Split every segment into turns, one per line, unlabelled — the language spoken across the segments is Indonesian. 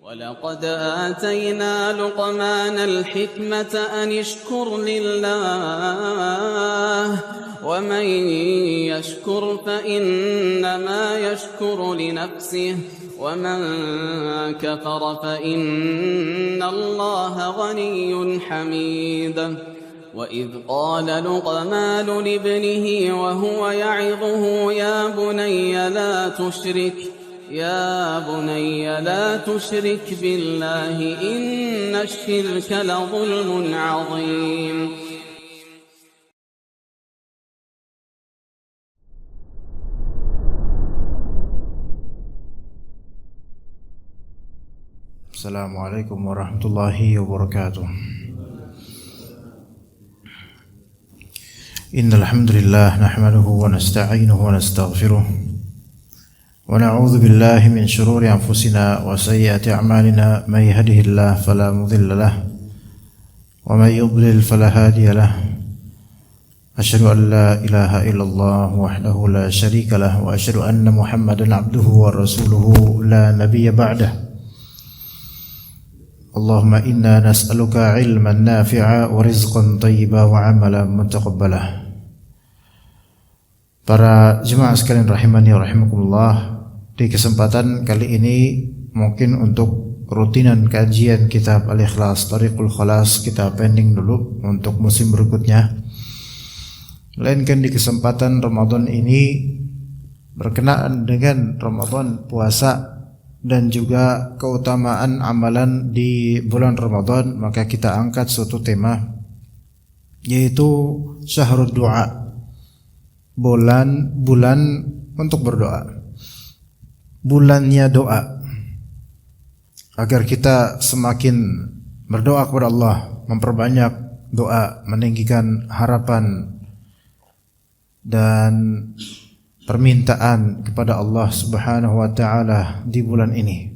ولقد آتينا لقمان الحكمة أن اشكر لله ومن يشكر فإنما يشكر لنفسه ومن كفر فإن الله غني حميد وإذ قال لقمان لابنه وهو يعظه يا بني لا تشرك بالله إن الشرك لظلم عظيم.
Assalamualaikum warahmatullahi wabarakatuh. Innal hamdalillah nahmaduhu wa nasta'inuhu wa nastaghfiruh wa na'udzu billahi min shururi anfusina wa sayyiati a'malina may yahdihillahu fala mudilla lahu wa may yudlil fala hadiya lahu. Asyhadu an la ilaha illallah wahdahu la syarika lahu wa asyhadu anna Muhammadan abduhu wa rasuluhu la nabiyya ba'dahu. Allahumma inna nas'aluka ilman nafi'a wa rizqan thayyiba wa amalan mutaqabbala. Para jemaah sekalian rahimani wa rahimakumullah, di kesempatan kali ini mungkin untuk rutinan kajian kitab Al-Ikhlas Thariqul Khalas kita pending dulu untuk musim berikutnya. Melainkan di kesempatan Ramadan ini berkenaan dengan Ramadan puasa dan juga keutamaan amalan di bulan Ramadan, maka kita angkat suatu tema, yaitu syahrul doa, bulan untuk berdoa, bulannya doa, agar kita semakin berdoa kepada Allah, memperbanyak doa, meninggikan harapan dan permintaan kepada Allah Subhanahu wa taala di bulan ini.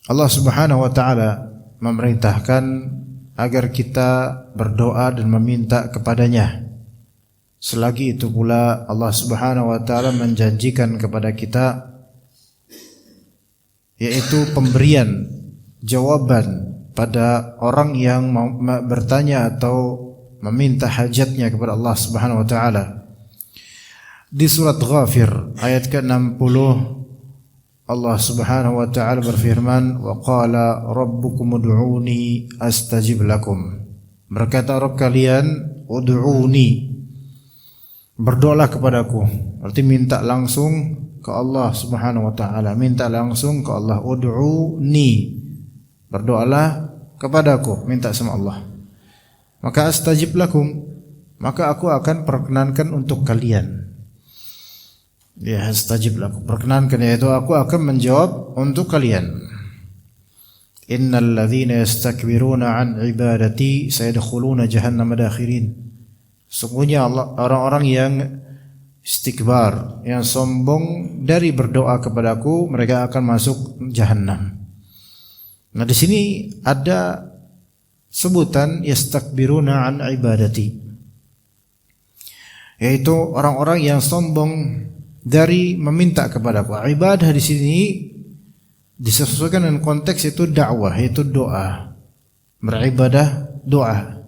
Allah Subhanahu wa taala memerintahkan agar kita berdoa dan meminta kepadanya. Selagi itu pula Allah Subhanahu wa taala menjanjikan kepada kita, yaitu pemberian jawaban pada orang yang bertanya atau meminta hajatnya kepada Allah Subhanahu wa taala. Di surat Ghafir ayat ke-60 Allah Subhanahu wa taala berfirman, wa qala rabbukum ud'uni astajib lakum. Berkata Rabb kalian, ud'uni, berdoalah kepadaku. Arti minta langsung ke Allah Subhanahu wa taala, minta langsung ke Allah. Ud'uni, berdoalah kepadaku, minta sama Allah. Maka astajib lakum, maka aku akan perkenankan untuk kalian. Ya, astajib lakum, perkenankan, yaitu aku akan menjawab untuk kalian. Innal ladzina yastakbiruna an ibadati sayadkhuluna jahannama dakhirin. Sungguhnya orang-orang yang istikbar, yang sombong dari berdoa kepadaku, mereka akan masuk jahannam. Nah, di sini ada sebutan yastakbiruna an ibadati, yaitu orang-orang yang sombong dari meminta kepadaku. Ibadah di sini disesuaikan dengan konteks, itu dakwah, yaitu doa. Beribadah, doa.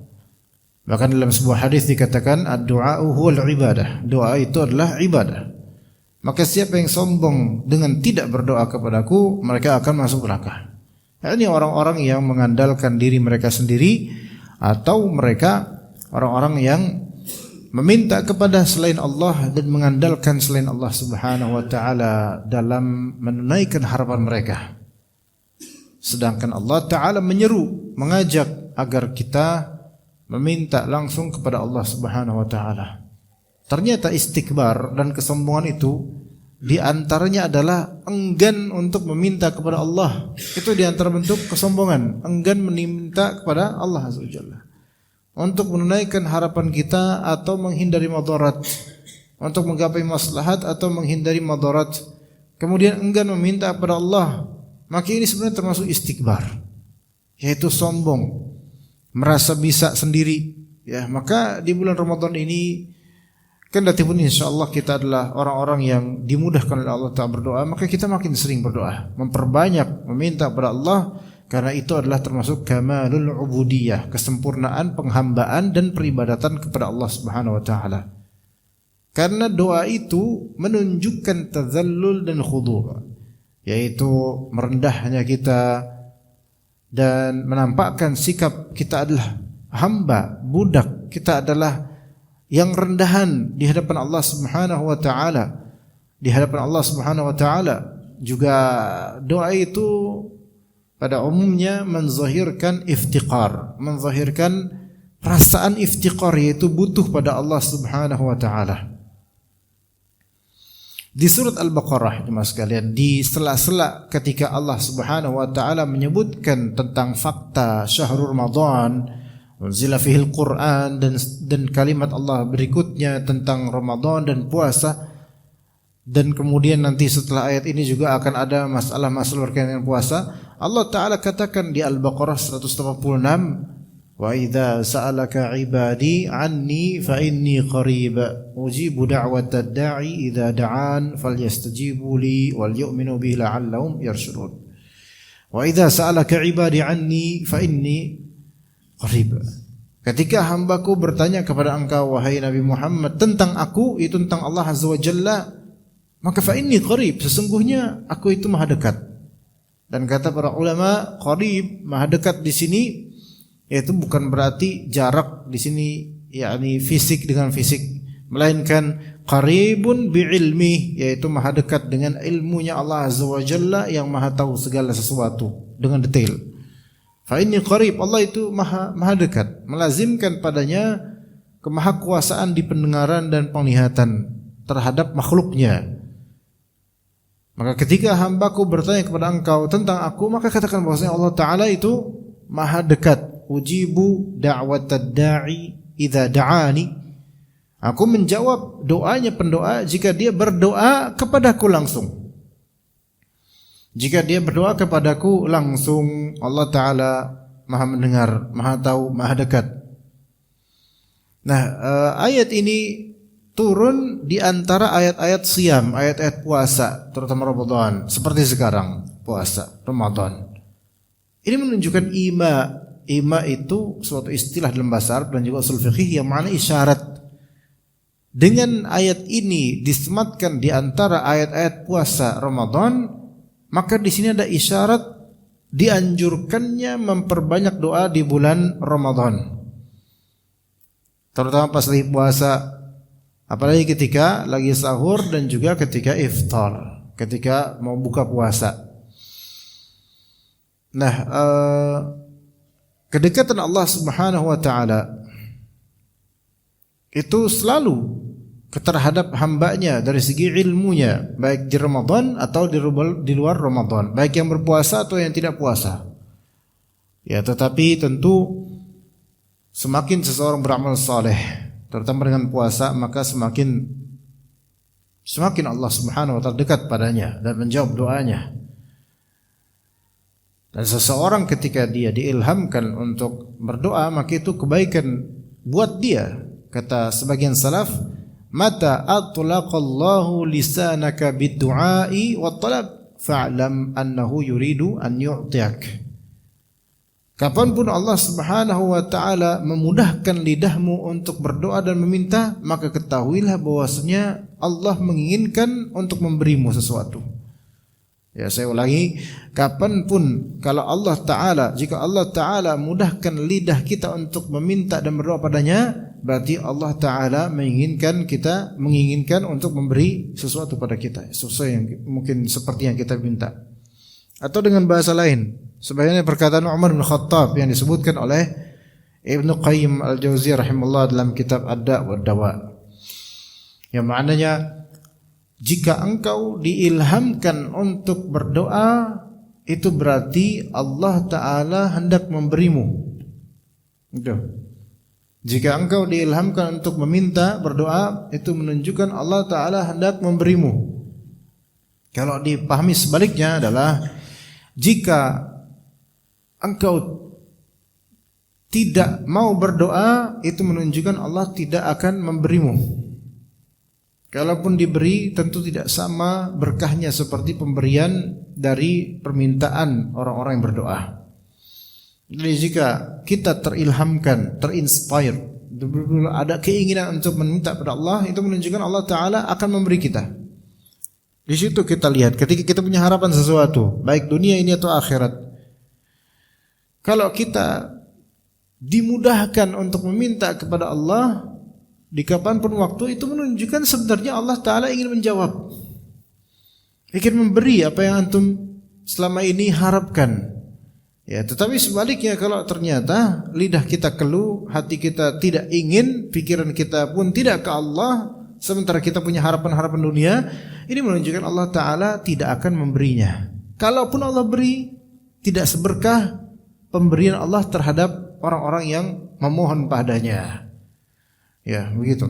Bahkan dalam sebuah hadis dikatakan ad-du'a'u huwal ibadah. Doa itu adalah ibadah. Maka siapa yang sombong dengan tidak berdoa kepadaku, mereka akan masuk neraka. Ini orang-orang yang mengandalkan diri mereka sendiri, atau mereka orang-orang yang meminta kepada selain Allah dan mengandalkan selain Allah Subhanahu wa taala dalam menunaikan harapan mereka. Sedangkan Allah taala menyeru, mengajak agar kita meminta langsung kepada Allah Subhanahu wa taala. Ternyata istikbar dan kesombongan itu di antaranya adalah enggan untuk meminta kepada Allah. Itu di antara bentuk kesombongan, enggan meminta kepada Allah Azza wa Jalla untuk menunaikan harapan kita atau menghindari madarat, untuk menggapai maslahat atau menghindari madarat, kemudian enggan meminta kepada Allah, maka ini sebenarnya termasuk istikbar, yaitu sombong, merasa bisa sendiri. Ya, maka di bulan Ramadan ini Kendati pun insyaallah kita adalah orang-orang yang dimudahkan oleh Allah Ta'ala berdoa, maka kita makin sering berdoa, memperbanyak meminta kepada Allah, karena itu adalah termasuk kamalul ubudiyah, kesempurnaan penghambaan dan peribadatan kepada Allah Subhanahu wa taala. Karena doa itu menunjukkan tazallul dan khudu', yaitu merendahnya kita dan menampakkan sikap kita adalah hamba, budak, kita adalah yang rendahan di hadapan Allah Subhanahu wa taala. Di hadapan Allah Subhanahu wa taala juga doa itu pada umumnya menzahirkan iftiqar, menzahirkan perasaan iftiqar, yaitu butuh pada Allah Subhanahu wa taala. Di surat Al-Baqarah jemaah sekalian, di sela-sela ketika Allah Subhanahu wa taala menyebutkan tentang fakta syahrul Ramadan, unzila fihil Quran, dan kalimat Allah berikutnya tentang Ramadan dan puasa, dan kemudian nanti setelah ayat ini juga akan ada masalah-masalah berkaitan dengan puasa. Allah Ta'ala katakan di Al-Baqarah 186, wa idza sa'alaka ibadi anni fa inni qarib ujibu da'watad da'i idza da'an falyastajibu li wal yu'minu bihi la'allahum yarshudun. Wa idza sa'alaka ibadi anni fa inni qarib. Ketika hambaku bertanya kepada engkau wahai Nabi Muhammad tentang aku, itu tentang Allah Azza wa Jalla, maka fa inni qarib, sesungguhnya aku itu maha dekat. Dan kata para ulama, qarib, maha dekat di sini yaitu bukan berarti jarak di sini yakni fisik dengan fisik, melainkan qaribun bi'ilmi, yaitu maha dekat dengan ilmunya Allah Azza wa Jalla yang maha tahu segala sesuatu dengan detail. Fa inni qarib, Allah itu maha dekat, melazimkan padanya kemahakuasaan di pendengaran dan penglihatan terhadap makhluknya. Maka ketika hambaku bertanya kepada engkau tentang aku, maka katakan bahwasanya Allah Ta'ala itu maha dekat. Ujibu da'watad da'i idza da'ani, aku menjawab doanya pendoa jika dia berdoa kepadaku langsung. Jika dia berdoa kepadaku langsung, Allah Ta'ala maha mendengar, maha tahu, maha dekat. Nah, ayat ini turun di antara ayat-ayat siyam, ayat-ayat puasa, terutama Ramadan, seperti sekarang puasa Ramadan. Ini menunjukkan ima. Ima itu suatu istilah dalam bahasa Arab dan juga usul fiqih yang makna isyarat. Dengan ayat ini disematkan di antara ayat-ayat puasa Ramadan, maka di sini ada isyarat dianjurkannya memperbanyak doa di bulan Ramadan, terutama pas lagi puasa, apalagi ketika lagi sahur dan juga ketika iftar, ketika mau buka puasa. Nah, kedekatan Allah Subhanahu wa taala itu selalu terhadap hambanya dari segi ilmunya, baik di Ramadan atau di luar Ramadan, baik yang berpuasa atau yang tidak puasa. Ya, tetapi tentu semakin seseorang beramal saleh, terutama dengan puasa, maka semakin Allah Subhanahu wa taala dekat padanya dan menjawab doanya. Dan seseorang ketika dia diilhamkan untuk berdoa, maka itu kebaikan buat dia. Kata sebagian salaf, mata atlaqallahu lisanaka bid-du'ai wa talab fa'lam annahu yuridu an yu'tiak. Kapanpun Allah Subhanahu wa taala memudahkan lidahmu untuk berdoa dan meminta, maka ketahuilah bahwasanya Allah menginginkan untuk memberimu sesuatu. Ya, saya ulangi, kapanpun kalau Allah Ta'ala, jika Allah Ta'ala mudahkan lidah kita untuk meminta dan berdoa padanya, berarti Allah Ta'ala menginginkan untuk memberi sesuatu pada kita, sesuatu yang mungkin seperti yang kita minta. Atau dengan bahasa lain, sebagaimana perkataan Umar bin Khattab yang disebutkan oleh Ibnu Qayyim Al-Jauziyah rahimahullah dalam kitab Ad-Da' wa Dawa, yang maknanya, jika engkau diilhamkan untuk berdoa, itu berarti Allah Ta'ala hendak memberimu. Jika engkau diilhamkan untuk meminta berdoa, itu menunjukkan Allah Ta'ala hendak memberimu. Kalau dipahami sebaliknya adalah, jika engkau tidak mau berdoa, itu menunjukkan Allah tidak akan memberimu. Kalaupun diberi tentu tidak sama berkahnya seperti pemberian dari permintaan orang-orang yang berdoa. Jadi jika kita terilhamkan, terinspire, ada keinginan untuk meminta pada Allah, itu menunjukkan Allah Ta'ala akan memberi kita. Di situ kita lihat ketika kita punya harapan sesuatu, baik dunia ini atau akhirat. Kalau kita dimudahkan untuk meminta kepada Allah di kapanpun waktu, itu menunjukkan sebenarnya Allah Ta'ala ingin menjawab, ingin memberi apa yang antum selama ini harapkan. Ya, tetapi sebaliknya kalau ternyata lidah kita keluh, hati kita tidak ingin, pikiran kita pun tidak ke Allah, sementara kita punya harapan-harapan dunia, ini menunjukkan Allah Ta'ala tidak akan memberinya. Kalaupun Allah beri, tidak seberkah pemberian Allah terhadap orang-orang yang memohon padanya. Ya, begitu.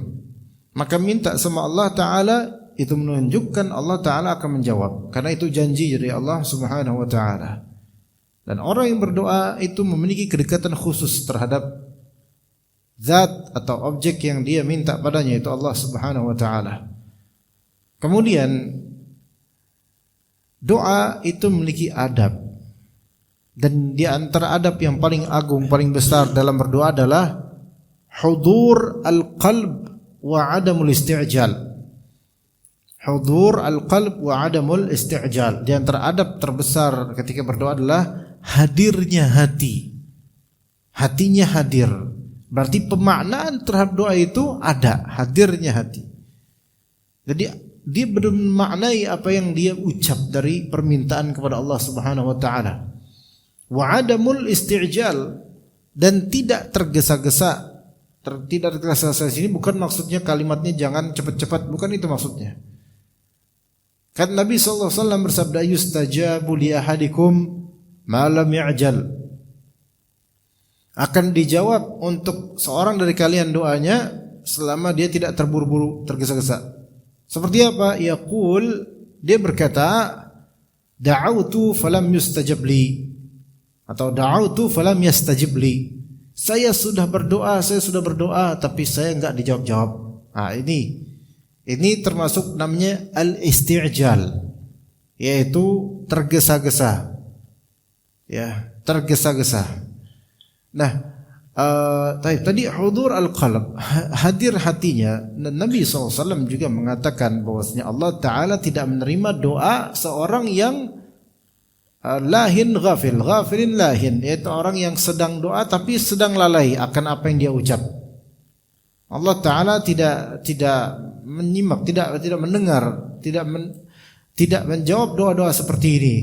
Maka minta sama Allah Ta'ala, itu menunjukkan Allah Ta'ala akan menjawab, karena itu janji dari Allah Subhanahu wa Ta'ala. Dan orang yang berdoa itu memiliki kedekatan khusus terhadap zat atau objek yang dia minta padanya, itu Allah Subhanahu wa Ta'ala. Kemudian doa itu memiliki adab, dan di antara adab yang paling agung, paling besar dalam berdoa adalah hudur al-qalb wa adamul isti'jal. Hudur al-qalb wa adamul isti'jal. Di antara adab terbesar ketika berdoa adalah hadirnya hati. Hatinya hadir. Berarti pemaknaan terhadap doa itu ada, hadirnya hati. Jadi dia benar memaknai apa yang dia ucap dari permintaan kepada Allah Subhanahu wa Ta'ala. Wa adamul isti'jal, dan tidak tergesa-gesa. Tidak tergesa-gesa sini bukan maksudnya kalimatnya jangan cepat-cepat, bukan itu maksudnya. Kan Nabi SAW bersabda, yustajabu li ahadikum ma lam ya'jal. Akan dijawab untuk seorang dari kalian doanya selama dia tidak terburu-buru, tergesa-gesa. Seperti apa? Yaqul, dia berkata, da'autu falam yustajab li, atau da'autu falam yastajib li. Saya sudah berdoa tapi saya enggak dijawab-jawab. Nah, ini termasuk namanya al-isti'jal, yaitu tergesa-gesa. Ya, tergesa-gesa. Nah, tadi hudur al-qalb, hadir hatinya. Nabi SAW juga mengatakan bahwasanya Allah Ta'ala tidak menerima doa seorang yang lahin ghafilin lahin, yaitu orang yang sedang doa tapi sedang lalai akan apa yang dia ucap. Allah Ta'ala tidak menyimak, tidak mendengar, tidak menjawab doa-doa seperti ini.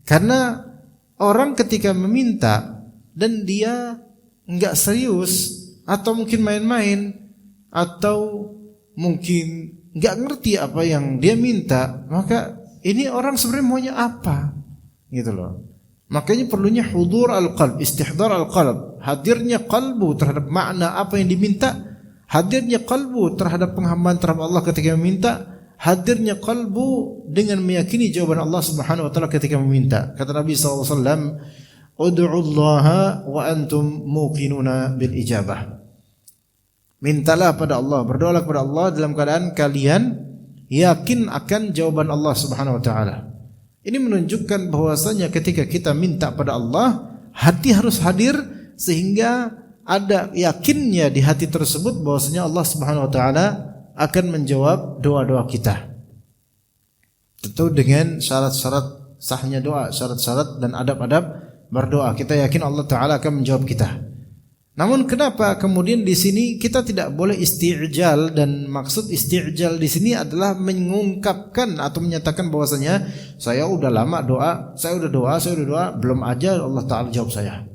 Karena orang ketika meminta dan dia enggak serius, atau mungkin main-main, atau mungkin enggak ngerti apa yang dia minta, maka ini orang sebenarnya maunya apa? Gitu loh. Makanya perlunya hudur al-qalb, istihdar al-qalb, hadirnya qalbu terhadap makna apa yang diminta, hadirnya qalbu terhadap penghambaan terhadap Allah ketika meminta, hadirnya qalbu dengan meyakini jawaban Allah Subhanahu wa Ta'ala ketika meminta. Kata Nabi SAW, ud'ullaha wa antum muqinuna bil ijabah. Mintalah pada Allah, berdoalah kepada Allah dalam keadaan kalian yakin akan jawaban Allah Subhanahu wa Ta'ala. Ini menunjukkan bahwasanya ketika kita minta pada Allah, hati harus hadir sehingga ada yakinnya di hati tersebut bahwasanya Allah Subhanahu wa Ta'ala akan menjawab doa-doa kita. Tentu dengan syarat-syarat sahnya doa, syarat-syarat dan adab-adab berdoa. Kita yakin Allah Ta'ala akan menjawab kita. Namun kenapa kemudian di sini kita tidak boleh isti'jal, dan maksud isti'jal di sini adalah mengungkapkan atau menyatakan bahwasanya saya udah lama doa, saya udah doa, belum aja Allah Ta'ala jawab saya.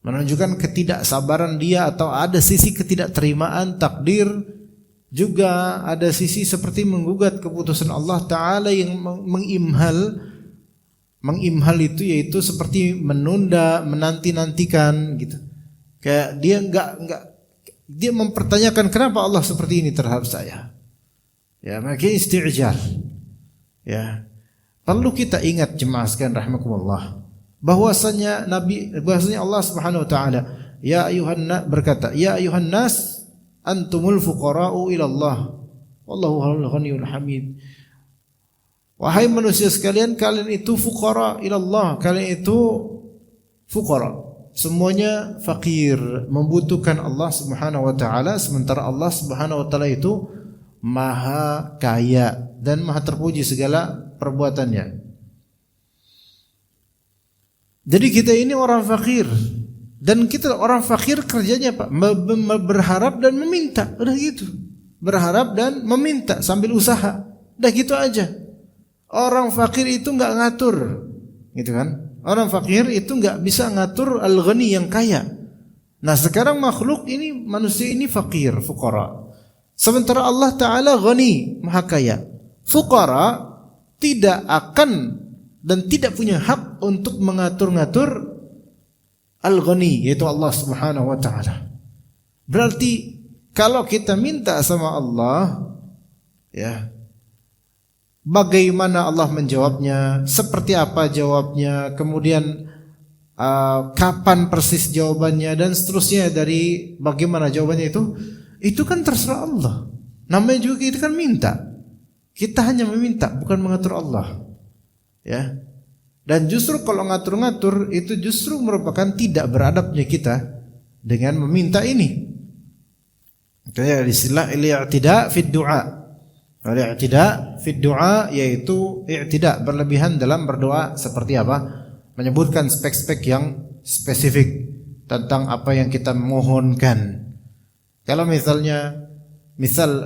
Menunjukkan ketidaksabaran dia, atau ada sisi ketidakterimaan takdir, juga ada sisi seperti menggugat keputusan Allah Ta'ala yang mengimhal itu, yaitu seperti menunda, menanti-nantikan gitu. Kayak dia dia mempertanyakan kenapa Allah seperti ini terhadap saya. Ya, makanya isti'jal. Ya. Perlu kita ingat jemaah sekalian rahimakumullah, bahwasanya Allah Subhanahu wa Ta'ala berkata, ya ayuhan nas antumul fuqara'u ila Allah Wallahu ghaniyyun hamid. Wahai manusia sekalian, kalian itu fuqara ila Allah, kalian itu fuqara, semuanya fakir, membutuhkan Allah Subhanahu wa taala, sementara Allah Subhanahu wa taala itu maha kaya dan maha terpuji segala perbuatannya. Jadi kita ini orang fakir, dan kita orang fakir kerjanya Pak berharap dan meminta, udah gitu. Berharap dan meminta sambil usaha, udah gitu aja. Orang fakir itu nggak ngatur, gitu kan? Orang fakir itu nggak bisa ngatur al-ghani yang kaya. Nah sekarang makhluk ini, manusia ini fakir, fuqara. Sementara Allah Ta'ala ghani, maha kaya. Fuqara tidak akan dan tidak punya hak untuk mengatur-ngatur al-ghani, yaitu Allah Subhanahu wa Ta'ala. Berarti kalau kita minta sama Allah, ya, bagaimana Allah menjawabnya, seperti apa jawabnya, kemudian kapan persis jawabannya, dan seterusnya dari bagaimana jawabannya itu kan terserah Allah. Namanya juga kita kan minta. Kita hanya meminta, bukan mengatur Allah. Ya. Dan justru kalau ngatur-ngatur itu justru merupakan tidak beradabnya kita dengan meminta ini. Kayak istilah al-i'tida fi du'a. Al-i'tida fi du'a yaitu i'tida, berlebihan dalam berdoa. Seperti apa? Menyebutkan spek-spek yang spesifik tentang apa yang kita mohonkan. Kalau misal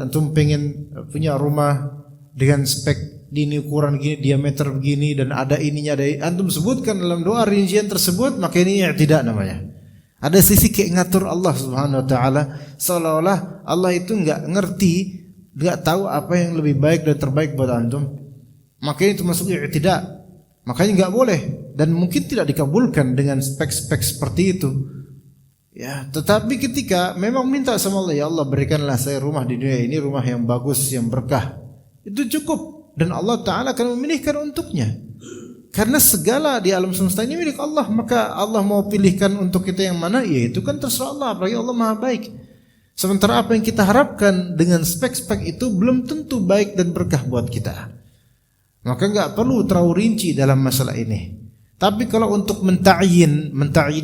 antum pengen punya rumah dengan spek ini, ukuran gini, diameter begini, dan ada ininya, ada antum sebutkan dalam doa rincian tersebut, maka ini i'tida namanya. Ada sisi kayak ngatur Allah Subhanahu wa taala, seolah-olah Allah itu enggak ngerti, enggak tahu apa yang lebih baik dan terbaik buat antum. Makanya itu masuk i'tida. Makanya enggak boleh dan mungkin tidak dikabulkan dengan spek-spek seperti itu. Ya, tetapi ketika memang minta sama Allah, ya Allah berikanlah saya rumah di dunia ini, rumah yang bagus, yang berkah. Itu cukup dan Allah Ta'ala akan memilihkan untuknya. Karena segala di alam semesta ini milik Allah, maka Allah mau pilihkan untuk kita yang mana, ya itu kan terserah Allah, apalagi Allah Maha Baik. Sementara apa yang kita harapkan dengan spek-spek itu belum tentu baik dan berkah buat kita. Maka enggak perlu terlalu rinci dalam masalah ini. Tapi kalau untuk menta'yin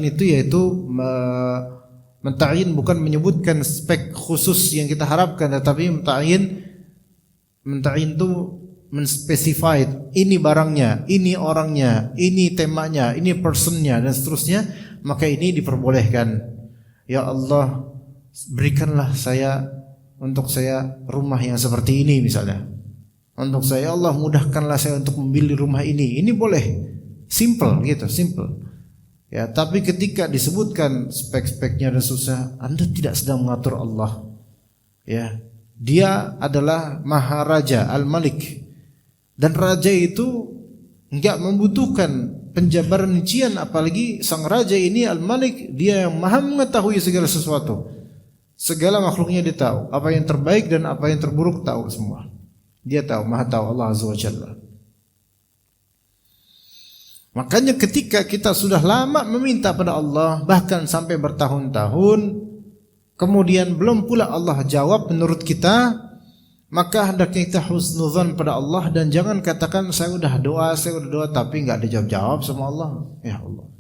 itu yaitu menta'yin bukan menyebutkan spek khusus yang kita harapkan, tetapi menta'yin itu menspecified, ini barangnya, ini orangnya, ini temanya, ini personnya, dan seterusnya, maka ini diperbolehkan. Ya Allah, berikanlah untuk saya rumah yang seperti ini misalnya. Untuk saya, Allah mudahkanlah saya untuk membeli rumah ini. Ini boleh, simple gitu, simple. Ya, tapi ketika disebutkan spek-speknya dan susah, Anda tidak sedang mengatur Allah. Ya, Dia adalah Maharaja, Al-Malik. Dan raja itu enggak membutuhkan penjabaran rincian, apalagi sang raja ini Al-Malik, dia yang maha mengetahui segala sesuatu. Segala makhluknya dia tahu, apa yang terbaik dan apa yang terburuk tahu semua. Dia tahu, maha tahu Allah Azza wa Jalla. Makanya ketika kita sudah lama meminta pada Allah, bahkan sampai bertahun-tahun, kemudian belum pula Allah jawab menurut kita, maka hendaknya kita husnudzon pada Allah dan jangan katakan saya udah doa tapi enggak dijawab-jawab sama Allah. Ya Allah.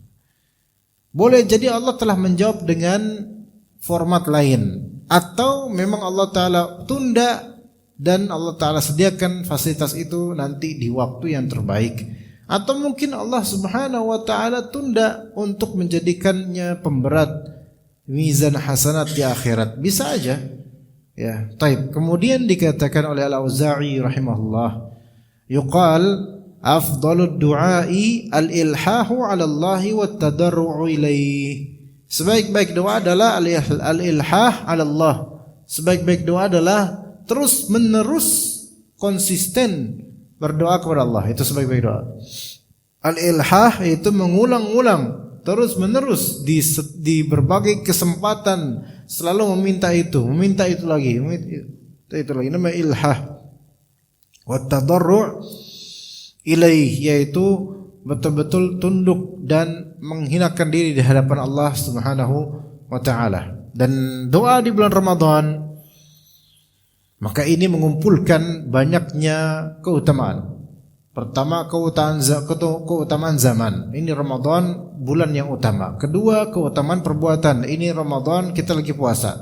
Boleh jadi Allah telah menjawab dengan format lain, atau memang Allah Ta'ala tunda dan Allah Ta'ala sediakan fasilitas itu nanti di waktu yang terbaik, atau mungkin Allah Subhanahu wa Ta'ala tunda untuk menjadikannya pemberat mizan hasanat di akhirat. Bisa aja. Ya, taib. Kemudian dikatakan oleh Al-Auza'i rahimahullah, yuqal afdalud du'ai al-ilhahu 'ala Allah wa tadarru'u ilaih. Sebaik-baik doa adalah al-ilhah 'ala Allah. Sebaik-baik doa adalah terus menerus konsisten berdoa kepada Allah. Itu sebaik-baik doa. Al-ilhah itu mengulang-ulang terus menerus di berbagai kesempatan, selalu meminta itu lagi, itu lagi, namanya ilhah. Wa tadarru' ilaih, yaitu betul-betul tunduk dan menghinakan diri di hadapan Allah Subhanahu wa taala. Dan doa di bulan Ramadan Maka ini mengumpulkan banyaknya keutamaan. Pertama, keutamaan zaman. Ini Ramadan, bulan yang utama. Kedua, keutamaan perbuatan. Ini Ramadan, kita lagi puasa.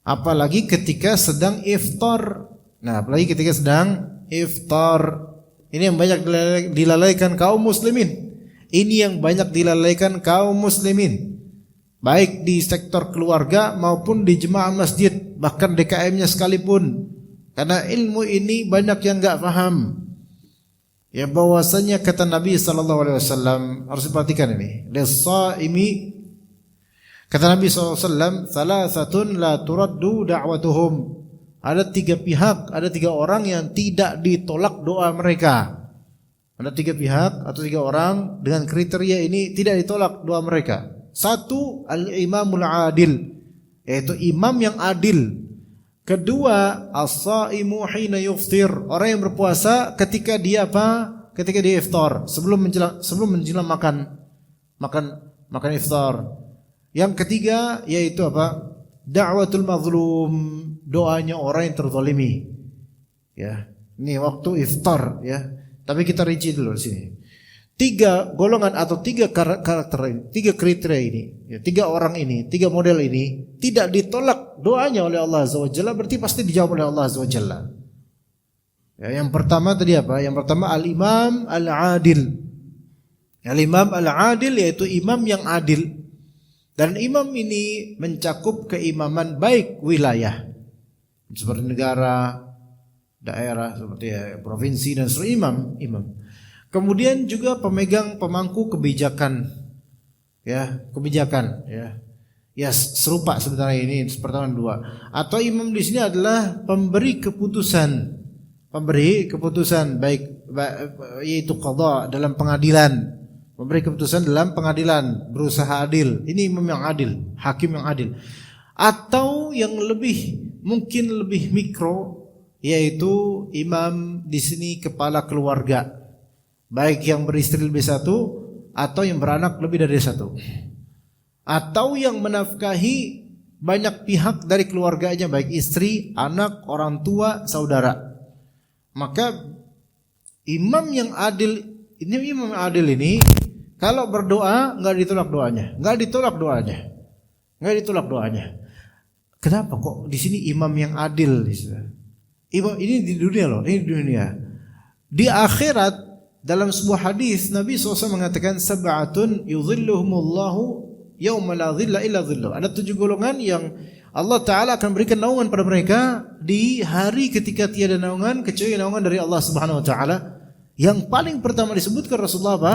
Apalagi ketika sedang iftar. Nah, apalagi ketika sedang iftar. Ini yang banyak dilalaikan kaum muslimin. Ini yang banyak dilalaikan kaum muslimin. Baik di sektor keluarga maupun di jemaah masjid, bahkan DKM-nya sekalipun. Karena ilmu ini banyak yang enggak paham. Ya, bahwasanya kata Nabi SAW, harus diperhatikan ini. Lis-shaimi, kata Nabi SAW, thalathatun la turaddu da'watuhum. Ada 3 pihak, ada 3 orang yang tidak ditolak doa mereka. Ada 3 pihak atau 3 orang dengan kriteria ini tidak ditolak doa mereka. 1, al-imamul adil, yaitu imam yang adil. Kedua, as-shaimu hina yuftir, orang yang berpuasa ketika dia apa? Ketika dia iftar, sebelum menjelang makan iftar. Yang ketiga yaitu apa? Da'watul mazlum, doanya orang yang terzalimi. Ya, ini waktu iftar ya. Tapi kita rinci dulu di sini. 3 golongan atau 3 karakter ini, 3 kriteria ini, ya, 3 orang ini, 3 model ini tidak ditolak doanya oleh Allah Azza wa Jalla, berarti pasti dijawab oleh Allah Azza wa Jalla. Ya, yang pertama tadi apa? Yang pertama al-imam al-adil. Al-imam al-adil yaitu imam yang adil. Dan imam ini mencakup keimaman baik wilayah seperti negara, daerah, seperti ya, provinsi dan seluruh imam. Kemudian juga pemangku kebijakan, ya, kebijakan, ya. Ya, serupa sebenarnya ini pertama 2. Atau imam di sini adalah pemberi keputusan baik yaitu qadha dalam pengadilan, memberi keputusan dalam pengadilan, berusaha adil. Ini imam yang adil, hakim yang adil. Atau yang mungkin lebih mikro, yaitu imam di sini kepala keluarga. Baik yang beristri lebih 1 atau yang beranak lebih dari 1. Atau yang menafkahi banyak pihak dari keluarganya, baik istri, anak, orang tua, saudara. Maka imam yang adil ini kalau berdoa enggak ditolak doanya. Kenapa kok di sini imam yang adil? Imam ini di dunia loh, ini di dunia. Di akhirat dalam sebuah hadis Nabi SAW mengatakan sab'atun yudhilluhumullahu yauma la dhilla illa dhilluh. Ada 7 golongan yang Allah Ta'ala akan berikan naungan pada mereka di hari ketika tiada naungan kecuali naungan dari Allah Subhanahu Wa Ta'ala. Yang paling pertama disebutkan Rasulullah apa?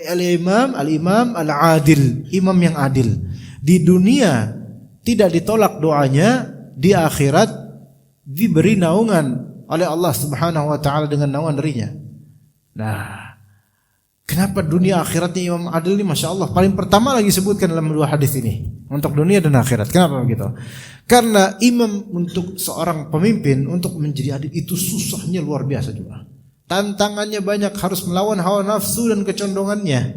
Al-imam al-adil, imam yang adil. Di dunia tidak ditolak doanya, di akhirat diberi naungan oleh Allah Subhanahu Wa Ta'ala dengan naungan darinya. Nah, kenapa dunia akhiratnya imam adil ini? Masya Allah, paling pertama lagi sebutkan dalam 2 hadis ini untuk dunia dan akhirat. Kenapa begitu? Karena imam untuk seorang pemimpin untuk menjadi adil itu susahnya luar biasa juga. Tantangannya banyak, harus melawan hawa nafsu dan kecondongannya.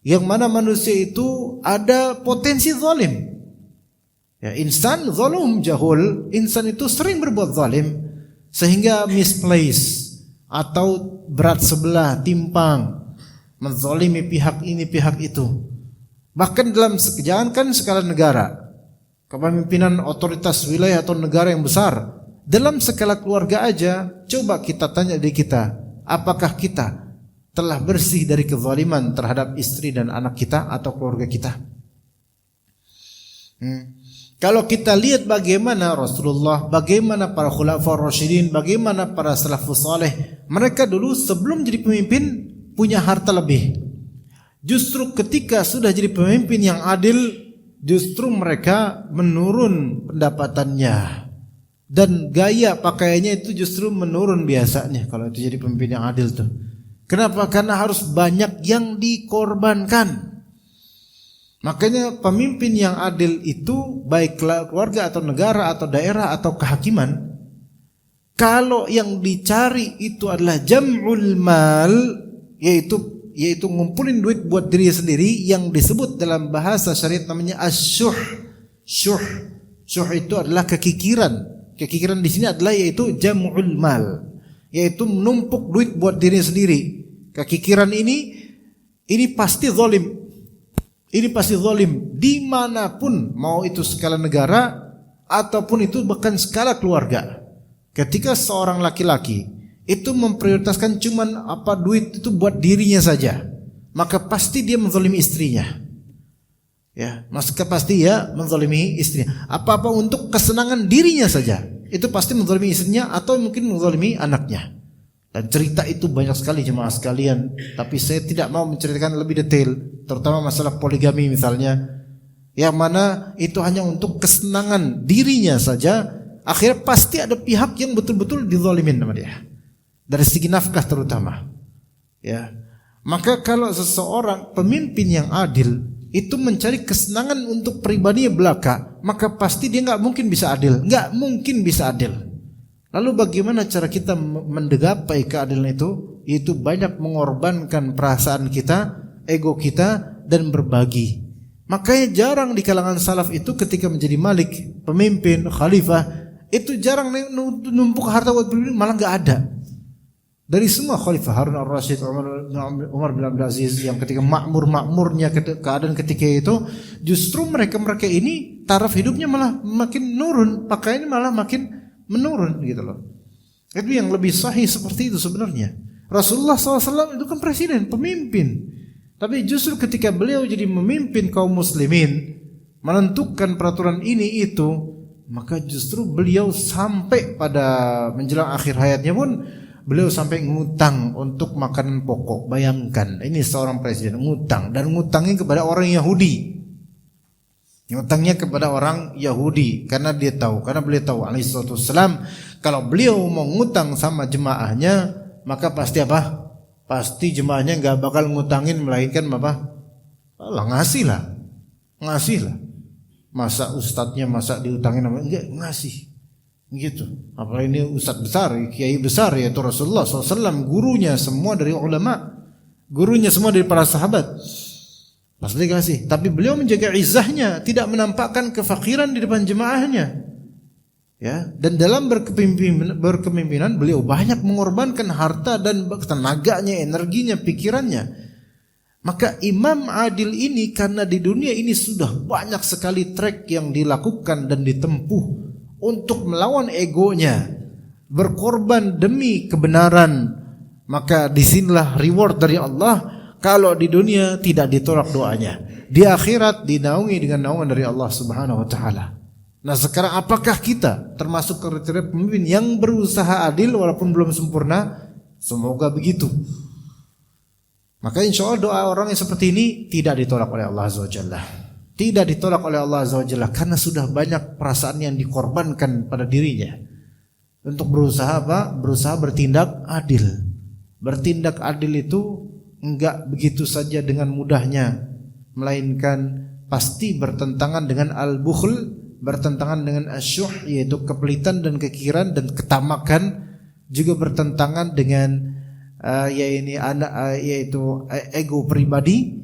Yang mana manusia itu ada potensi zalim. Ya, insan zalum jahul, insan itu sering berbuat zalim sehingga misplace atau berat sebelah, timpang, menzalimi pihak ini pihak itu. Bahkan jangankan skala negara, kepemimpinan otoritas wilayah atau negara yang besar, dalam skala keluarga aja, coba kita tanya diri kita, apakah kita telah bersih dari kezaliman terhadap istri dan anak kita atau keluarga kita? Kalau kita lihat bagaimana Rasulullah, bagaimana para khulafaur rasyidin, bagaimana para salafus saleh, mereka dulu sebelum jadi pemimpin punya harta lebih. Justru ketika sudah jadi pemimpin yang adil, justru mereka menurun pendapatannya dan gaya pakaiannya itu justru menurun biasanya kalau itu jadi pemimpin yang adil tuh. Kenapa? Karena harus banyak yang dikorbankan. Makanya pemimpin yang adil itu baik keluarga atau negara atau daerah atau kehakiman, kalau yang dicari itu adalah jam'ul mal, yaitu ngumpulin duit buat diri sendiri, yang disebut dalam bahasa syariat namanya asyuh. Syuh itu adalah kekikiran, Kekikiran di sini adalah yaitu jam'ul mal, yaitu menumpuk duit buat dirinya sendiri. Kekikiran ini pasti zalim. Ini pasti zalim dimanapun, mau itu skala negara ataupun itu bahkan skala keluarga. Ketika seorang laki-laki itu memprioritaskan cuman duit itu buat dirinya saja, maka pasti dia menzalimi istrinya. Ya, maka pasti ya menzalimi istrinya. Apa-apa untuk kesenangan dirinya saja, itu pasti menzalimi istrinya atau mungkin menzalimi anaknya. Dan cerita itu banyak sekali jemaah sekalian, tapi saya tidak mau menceritakan lebih detail, terutama masalah poligami misalnya, yang mana itu hanya untuk kesenangan dirinya saja. Akhirnya pasti ada pihak yang betul-betul dizalimin sama dia, dari segi nafkah terutama. Ya, maka kalau seseorang pemimpin yang adil itu mencari kesenangan untuk pribadinya belaka, maka pasti dia nggak mungkin bisa adil, nggak mungkin bisa adil. Lalu bagaimana cara kita menggapai keadilan itu? Yaitu banyak mengorbankan perasaan kita, ego kita, dan berbagi. Makanya jarang di kalangan salaf itu ketika menjadi malik, pemimpin, khalifah, itu jarang numpuk harta buat pribadi, malah nggak ada. Dari semua khalifah, Harun al-Rasyid, Umar bin Abdul Aziz, yang ketika makmurnya keadaan ketika itu, justru mereka ini taraf hidupnya malah makin menurun, pakaiannya malah makin menurun gitu loh. Itu yang lebih sahih seperti itu sebenarnya. Rasulullah SAW itu kan presiden, pemimpin, tapi justru ketika beliau jadi memimpin kaum muslimin, menentukan peraturan ini itu, maka justru beliau sampai pada menjelang akhir hayatnya pun beliau sampai ngutang untuk makanan pokok. Bayangkan, ini seorang presiden ngutang, dan ngutangnya kepada orang Yahudi. Ngutangnya kepada orang Yahudi karena beliau tahu alaihissalatu wassalam, kalau beliau mau ngutang sama jemaahnya, maka pasti apa? Pasti jemaahnya enggak bakal ngutangin, melainkan apa? Ngasih lah. Masa ustadznya masa diutangin sama enggak, ngasih. Gitu. Apalagi ini ustadz besar, kiai besar, yaitu Rasulullah SAW, gurunya semua dari ulama, gurunya semua dari para sahabat. Pasti kasih. Tapi beliau menjaga izzahnya, tidak menampakkan kefakiran di depan jemaahnya. Ya, dan dalam berkepemimpinan beliau banyak mengorbankan harta dan tenaganya, energinya, pikirannya. Maka Imam Adil ini karena di dunia ini sudah banyak sekali trek yang dilakukan dan ditempuh untuk melawan egonya, berkorban demi kebenaran, maka disinilah reward dari Allah. Kalau di dunia tidak ditolak doanya, di akhirat dinaungi dengan naungan dari Allah Subhanahu wa taala. Nah, sekarang apakah kita termasuk kriteria pemimpin yang berusaha adil walaupun belum sempurna? Semoga begitu. Maka insya Allah doa orang yang seperti ini tidak ditolak oleh Allah Azza wa Jalla. Tidak ditolak oleh Allah Azza wa Jalla karena sudah banyak perasaan yang dikorbankan pada dirinya untuk berusaha apa? Berusaha bertindak adil. Bertindak adil itu enggak begitu saja dengan mudahnya, melainkan pasti bertentangan dengan al-bukhl, bertentangan dengan asyuh, yaitu kepelitan dan kekiran dan ketamakan, juga bertentangan dengan yaitu ego pribadi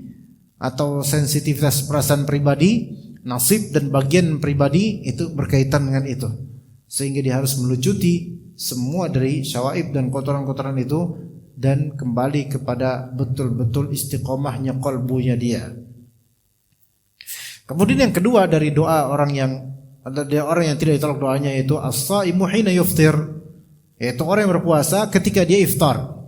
atau sensitivitas perasaan pribadi, nasib dan bagian pribadi itu berkaitan dengan itu, sehingga dia harus melucuti semua dari syawaib dan kotoran-kotoran itu dan kembali kepada betul-betul istiqomahnya qalbunya dia. Kemudian yang kedua dari doa orang yang tidak ditolak doanya, yaitu as-shaimu hina yuftir, yaitu orang yang berpuasa ketika dia iftar.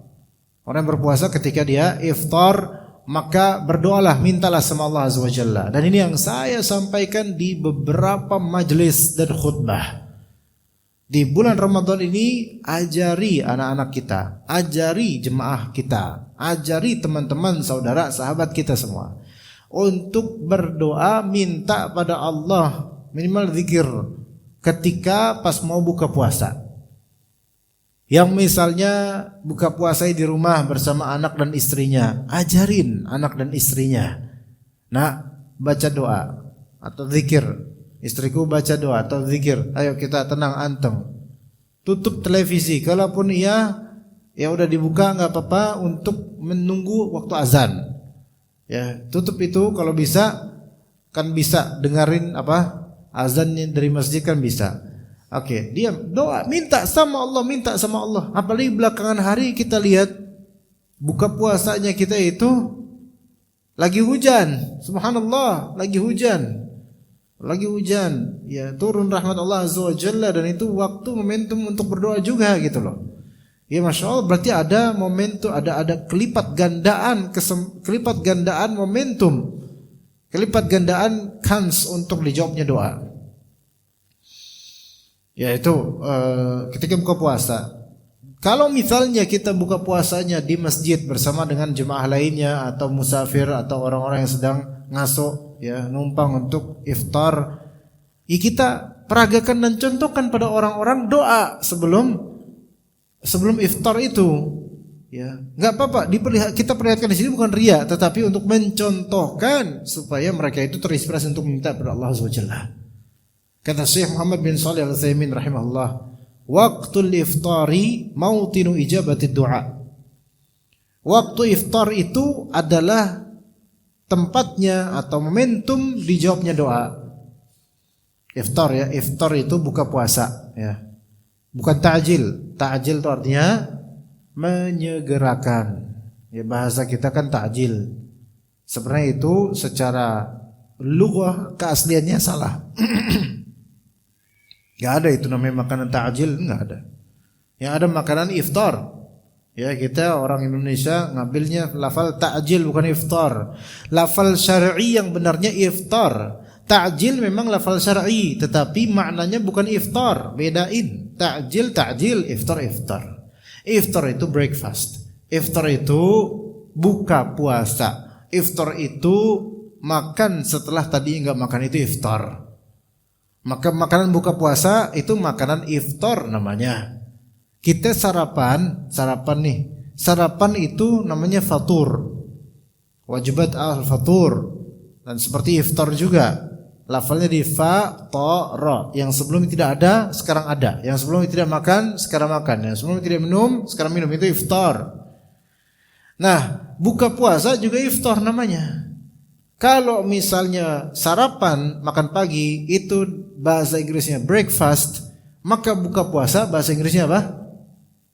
Orang yang berpuasa ketika dia iftar, maka berdoalah, mintalah sama Allah Azza wa Jalla. Dan ini yang saya sampaikan di beberapa majelis dan khutbah. Di bulan Ramadan ini ajari anak-anak kita, ajari jemaah kita, ajari teman-teman, saudara, sahabat kita semua untuk berdoa, minta pada Allah, minimal zikir ketika pas mau buka puasa. Yang misalnya buka puasa di rumah bersama anak dan istrinya, ajarin anak dan istrinya, nah, baca doa atau zikir. Istriku baca doa atau zikir, ayo kita tenang anteng. Tutup televisi, kalaupun ya udah dibuka nggak apa-apa untuk menunggu waktu azan. Ya, tutup itu kalau bisa, kan bisa dengerin azannya dari masjid kan bisa. Oke, diam, doa, minta sama Allah. Apalagi belakangan hari kita lihat buka puasanya kita itu lagi hujan. Subhanallah, lagi hujan. Ya, turun rahmat Allah Azza wa Jalla, dan itu waktu momentum untuk berdoa juga gitu loh. Ya Masya Allah, berarti ada momentum, ada kelipat gandaan momentum, kelipat gandaan kans untuk dijawabnya doa. Yaitu ketika buka puasa. Kalau misalnya kita buka puasanya di masjid bersama dengan jemaah lainnya, atau musafir, atau orang-orang yang sedang ngaso, ya, numpang untuk iftar, ya kita peragakan dan contohkan pada orang-orang doa sebelum iftar itu, ya, nggak apa-apa. Kita perlihatkan di sini bukan riya, tetapi untuk mencontohkan supaya mereka itu terinspirasi untuk minta kepada Allah Azza wa Jalla. Kata Syekh Muhammad bin Shalih Al-Utsaimin rahimahullah, waqtul iftari mautinu ijabati du'a. Waktu iftar itu adalah tempatnya atau momentum dijawabnya doa. Iftar, ya, iftar itu buka puasa, ya. Bukan ta'jil. Ta'jil itu artinya menyegerakan. Ya, bahasa kita kan ta'jil. Sebenarnya itu secara lughah keasliannya salah. Gak ada itu namanya makanan ta'jil, enggak ada. Yang ada makanan iftar. Ya, kita orang Indonesia ngambilnya lafal ta'jil bukan iftar. Lafal syar'i yang benarnya iftar. Ta'jil memang lafal syar'i, tetapi maknanya bukan iftar. Bedain. Ta'jil, iftar. Iftar itu breakfast. Iftar itu buka puasa. Iftar itu makan setelah tadi enggak makan, itu iftar. Maka makanan buka puasa itu makanan iftar namanya. Kita sarapan nih. Sarapan itu namanya fatur. Wajibat al-fatur. Dan seperti iftar juga. Lafalnya di fa, ta, ra. Yang sebelumnya tidak ada, sekarang ada. Yang sebelumnya tidak makan, sekarang makan. Yang sebelumnya tidak minum, sekarang minum. Itu iftar. Nah, buka puasa juga iftar namanya. Kalau misalnya sarapan, makan pagi, itu bahasa Inggrisnya breakfast, maka buka puasa bahasa Inggrisnya apa?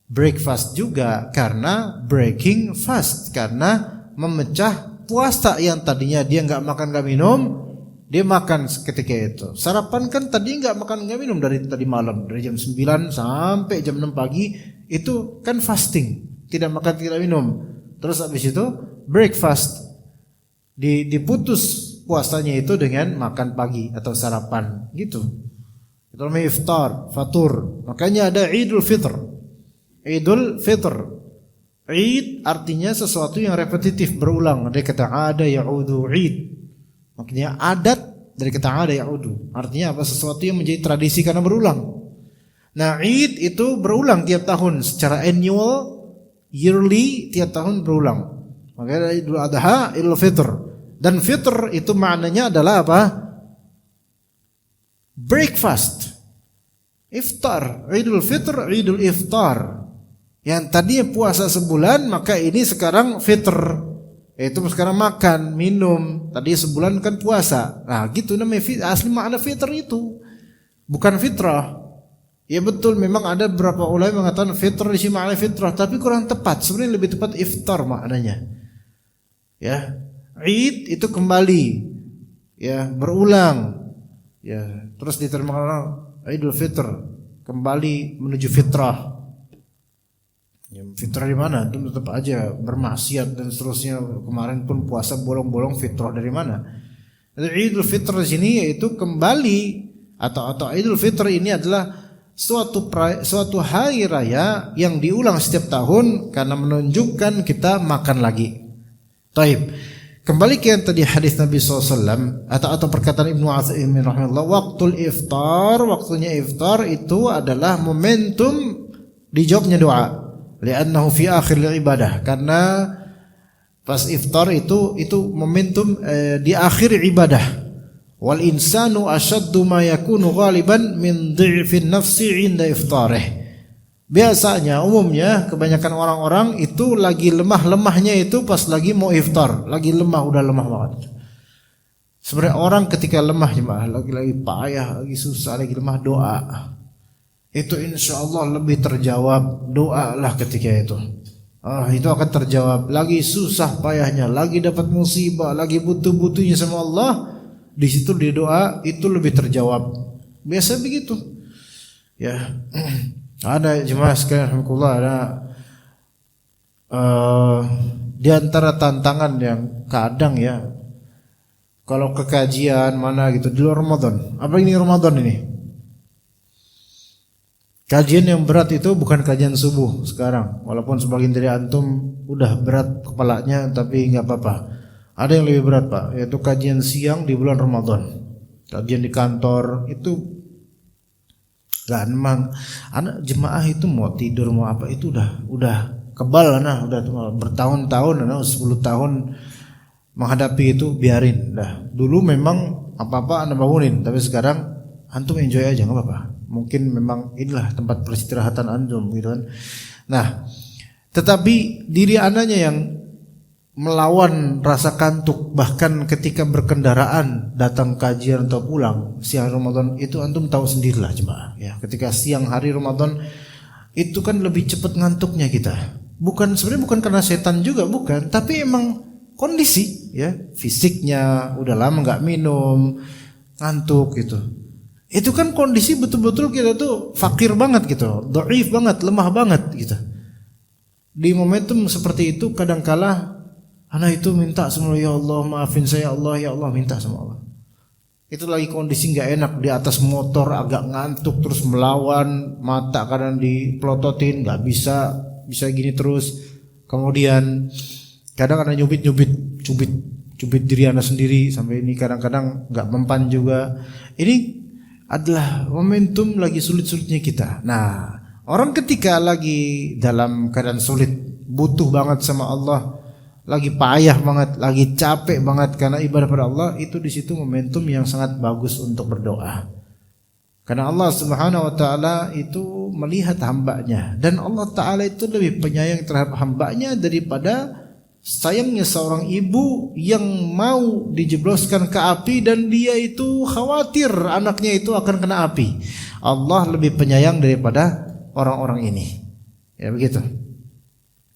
Breakfast juga, karena breaking fast, karena memecah puasa yang tadinya dia nggak makan nggak minum, dia makan ketika itu. Sarapan kan tadi nggak makan nggak minum dari tadi malam, dari jam 9 sampai jam 6 pagi, itu kan fasting, tidak makan tidak minum. Terus habis itu breakfast, diputus puasanya itu dengan makan pagi atau sarapan gitu. Itu namanya iftar, fatur. Makanya ada Idul Fitr. Idul Fitr. Id artinya sesuatu yang repetitif, berulang. Dari kata ada ya'udu id. Makanya adat dari kata ada ya'udu. Artinya apa? Sesuatu yang menjadi tradisi karena berulang. Nah, Id itu berulang tiap tahun secara annual, yearly, tiap tahun berulang. Makanya Idul Adha, Idul Fitr. Dan fitr itu maknanya adalah apa? Breakfast. Iftar. Idul Fitr, Idul Iftar. Yang tadinya puasa sebulan, maka ini sekarang fitr. Yaitu sekarang makan, minum. Tadi sebulan kan puasa. Nah gitu namanya asli makna fitr itu. Bukan fitrah. Ya betul, memang ada beberapa ulama yang mengatakan fitr di sini makna fitrah, tapi kurang tepat. Sebenarnya lebih tepat iftar maknanya. Ya. Id itu kembali, ya, berulang, ya, terus diterjemahkan orang Idul Fitr, kembali menuju fitrah. Ya, fitrah di mana? Itu tetap aja bermaksiat dan seterusnya. Kemarin pun puasa bolong-bolong, fitrah dari mana? Idul Fitr di sini yaitu kembali, atau Idul Fitr ini adalah suatu hari raya yang diulang setiap tahun karena menunjukkan kita makan lagi. Taib. Kembali ke yang tadi hadis Nabi SAW atau perkataan Ibnu Utsaimin rahimahullah, waktunya iftar itu adalah momentum dijawabnya doa. Li'annahu fi akhir ibadah, karena pas iftar itu momentum di akhir ibadah. Wal insanu ashaddu ma yakunu ghaliban min dhi'fin nafsi 'inda iftarih. Biasanya, umumnya, kebanyakan orang-orang itu lagi lemah-lemahnya itu pas lagi mau iftar, lagi lemah, udah lemah banget. Sebenarnya orang ketika lemah, jemaah, lagi payah, lagi susah, lagi lemah, doa. itu insya Allah lebih terjawab. Doalah ketika itu. Itu akan terjawab. Lagi susah payahnya, lagi dapat musibah, lagi butuh-butuhnya sama Allah, di situ di doa itu lebih terjawab. Biasa begitu. Ya, ada jemaah sekalian, alhamdulillah, ada di antara tantangan yang kadang ya, kalau ke kajian mana gitu di luar Ramadan, apa ini Ramadan ini? Kajian yang berat itu bukan kajian subuh sekarang, walaupun sebagian dari antum udah berat kepalanya, tapi nggak apa-apa. Ada yang lebih berat Pak, yaitu kajian siang di bulan Ramadan. Kajian di kantor itu nggak, memang anak jemaah itu mau tidur mau apa itu udah kebal, udah bertahun-tahun, 10 tahun menghadapi itu, biarin dah. Dulu memang apa-apa anda bangunin, tapi sekarang antum enjoy aja, nggak apa-apa. Mungkin memang inilah tempat peristirahatan antum gitu kan. Nah, tetapi diri anaknya yang melawan rasa kantuk, bahkan ketika berkendaraan datang kajian atau pulang siang Ramadan, itu antum tahu sendirilah jemaah ya. Ketika siang hari Ramadan itu kan lebih cepat ngantuknya kita. Sebenarnya bukan karena setan juga, bukan, tapi emang kondisi ya, fisiknya udah lama nggak minum, ngantuk gitu. Itu kan kondisi betul-betul kita tuh fakir banget gitu, dhaif banget, lemah banget gitu. Di momentum seperti itu kadangkala anak itu minta sama Allah, ya Allah maafin saya Allah, ya Allah, minta sama Allah. Itu lagi kondisi nggak enak, di atas motor agak ngantuk terus melawan, mata kadang dipelototin, nggak bisa gini terus. Kemudian kadang ada cubit diri anak sendiri sampai ini kadang-kadang nggak mempan juga. Ini adalah momentum lagi sulit-sulitnya kita. Nah, orang ketika lagi dalam keadaan sulit, butuh banget sama Allah, lagi payah banget, lagi capek banget karena ibadah pada Allah, itu di situ momentum yang sangat bagus untuk berdoa. Karena Allah Subhanahu wa taala itu melihat hambanya, dan Allah taala itu lebih penyayang terhadap hambanya daripada sayangnya seorang ibu yang mau dijebloskan ke api dan dia itu khawatir anaknya itu akan kena api. Allah lebih penyayang daripada orang-orang ini. Ya begitu.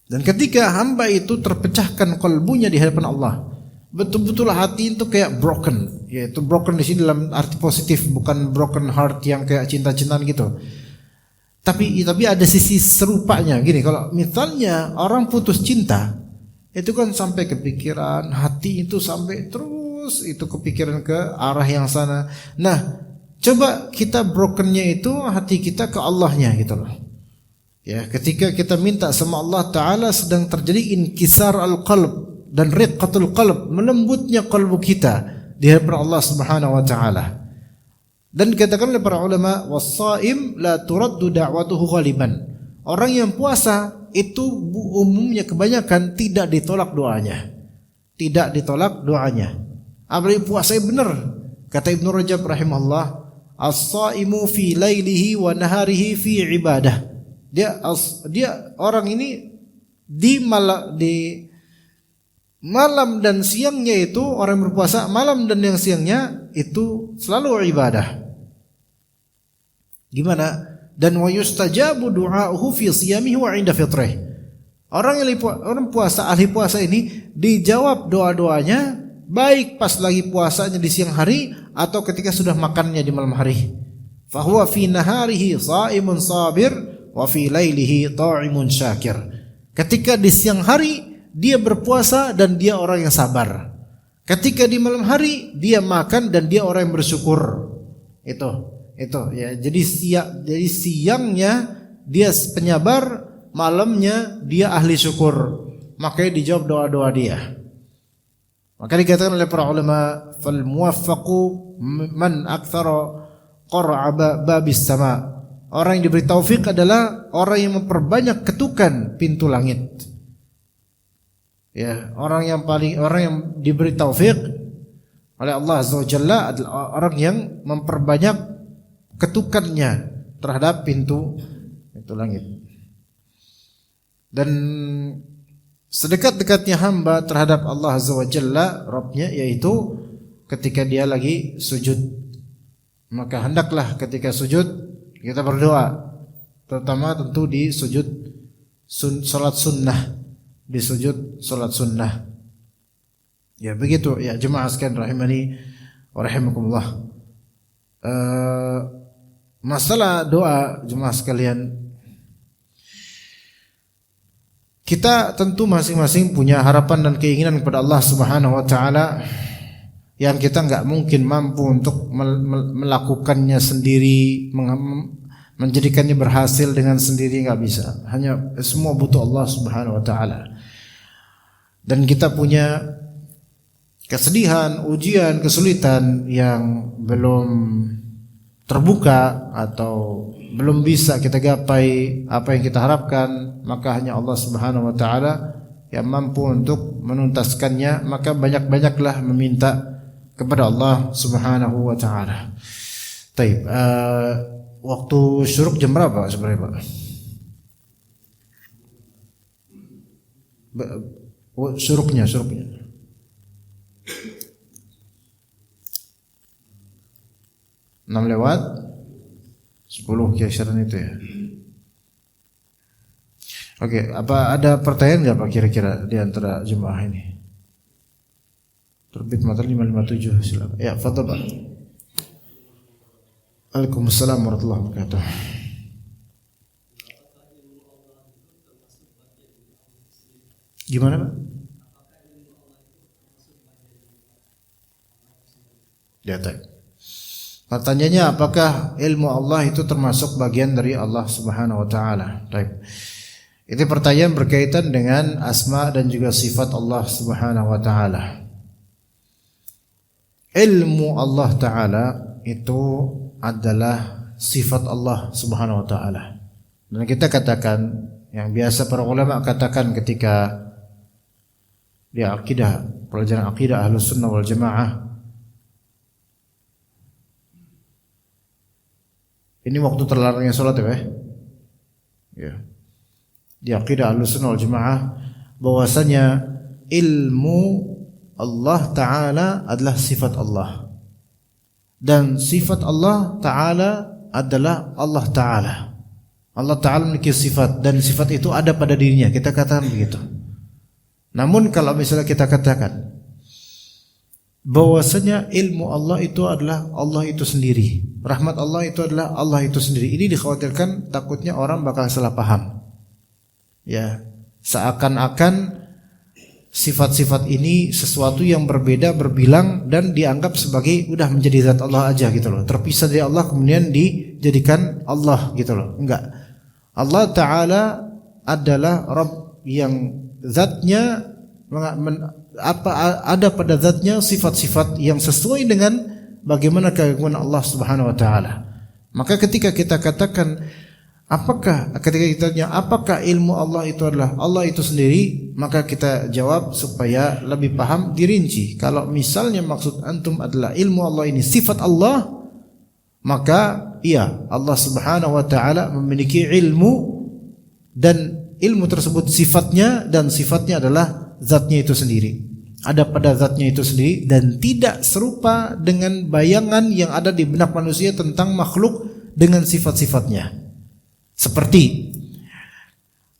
Dan ketika hamba itu terpecahkan kalbunya di hadapan Allah, betul-betul hati itu kayak broken. Yaitu broken di sini dalam arti positif, bukan broken heart yang kayak cinta-cintaan gitu. Tapi ada sisi serupanya gini, kalau misalnya orang putus cinta, itu kan sampai kepikiran, hati itu sampai terus itu kepikiran ke arah yang sana. Nah, coba kita brokennya itu hati kita ke Allahnya gitu loh. Ya, ketika kita minta sama Allah Ta'ala sedang terjadi inkisar al-qalb dan riqqatul qalb, melembutnya kalbu kita di hadapan Allah Subhanahu wa Ta'ala. Dan dikatakan oleh para ulama, was-shaim la turaddu da'watuhu ghaliban. Orang yang puasa itu umumnya kebanyakan tidak ditolak doanya. Tidak ditolak doanya. Apalagi puasanya benar. Kata Ibnu Rajab rahimahullah, as-shaimu fi lailihi wa naharihi fi ibadah. Dia orang ini di malam dan siangnya itu, orang yang berpuasa malam dan yang siangnya itu selalu ibadah. Gimana? Dan wa yustajabu du'a'uhu fi siyamihi wa 'inda fitrih. Orang puasa, ahli puasa ini dijawab doa-doanya baik pas lagi puasanya di siang hari atau ketika sudah makannya di malam hari. Fa huwa fi naharihi sha'imun sabir wa fi lailihi ta'imun syakir. Ketika di siang hari dia berpuasa dan dia orang yang sabar. Ketika di malam hari dia makan dan dia orang yang bersyukur. Itu ya. Jadi siangnya dia penyabar, malamnya dia ahli syukur. Makanya dijawab doa-doa dia. Maka dikatakan oleh para ulama, fal muwaffaqu man aktsara qar'a babis sama. Orang yang diberi taufik adalah orang yang memperbanyak ketukan pintu langit. Ya, orang yang diberi taufik oleh Allah Azza wa Jalla adalah orang yang memperbanyak ketukannya terhadap pintu langit. Dan sedekat-dekatnya hamba terhadap Allah Azza wa Jalla, Rabbnya, yaitu ketika dia lagi sujud. Maka hendaklah ketika sujud kita berdoa, terutama tentu di sujud salat sunnah, di sujud salat sunnah. Ya begitu ya jemaah sekalian rahimani wa rahimakumullah. Masalah doa jemaah sekalian, kita tentu masing-masing punya harapan dan keinginan kepada Allah Subhanahu wa taala yang kita enggak mungkin mampu untuk melakukannya sendiri, menjadikannya berhasil dengan sendiri, enggak bisa. Hanya semua butuh Allah Subhanahu wa taala. Dan kita punya kesedihan, ujian, kesulitan yang belum terbuka atau belum bisa kita gapai apa yang kita harapkan, maka hanya Allah Subhanahu wa taala yang mampu untuk menuntaskannya. Maka banyak-banyaklah meminta kepada Allah Subhanahu wa taala. Baik, waktu syuruk jam berapa sebenarnya, Pak? Syuruknya 6 lewat 10 kisaran itu ya. Oke, apa ada pertanyaan enggak Pak kira-kira di antara jemaah ini? Terbit materi 557 silakan. Ya, fadhil Pak. Waalaikumsalam warahmatullahi wabarakatuh. Gimana Pak? Ya, pertanyaannya apakah ilmu Allah itu termasuk bagian dari Allah Subhanahu wa taala? Baik. Itu pertanyaan berkaitan dengan asma dan juga sifat Allah Subhanahu wa taala. Ilmu Allah taala itu adalah sifat Allah Subhanahu wa taala. Dan kita katakan yang biasa para ulama katakan ketika di akidah, pelajaran akidah Ahlus Sunnah wal Jamaah. Ini waktu terlarangnya salat ya, Pak? Ya. Di akidah Ahlus Sunnah wal Jamaah bahwasanya ilmu Allah Ta'ala adalah sifat Allah, dan sifat Allah Ta'ala adalah Allah Ta'ala. Allah Ta'ala memiliki sifat, dan sifat itu ada pada dirinya. Kita katakan begitu. Namun kalau misalnya kita katakan bahwasanya ilmu Allah itu adalah Allah itu sendiri, rahmat Allah itu adalah Allah itu sendiri, ini dikhawatirkan takutnya orang bakal salah paham. Ya, seakan-akan sifat-sifat ini sesuatu yang berbeda, berbilang, dan dianggap sebagai udah menjadi zat Allah aja gitu loh, terpisah dari Allah kemudian dijadikan Allah gitu loh. Enggak. Allah Ta'ala adalah Rabb yang zatnya ada pada zatnya sifat-sifat yang sesuai dengan bagaimana keagungan Allah Subhanahu wa taala. Maka ketika kita katakan ketika kita tanya apakah ilmu Allah itu adalah Allah itu sendiri, maka kita jawab supaya lebih paham, dirinci. Kalau misalnya maksud antum adalah ilmu Allah ini sifat Allah, maka iya, Allah Subhanahu wa taala memiliki ilmu, dan ilmu tersebut sifatnya, dan sifatnya adalah zatnya itu sendiri. Ada pada zatnya itu sendiri dan tidak serupa dengan bayangan yang ada di benak manusia tentang makhluk dengan sifat-sifatnya. Seperti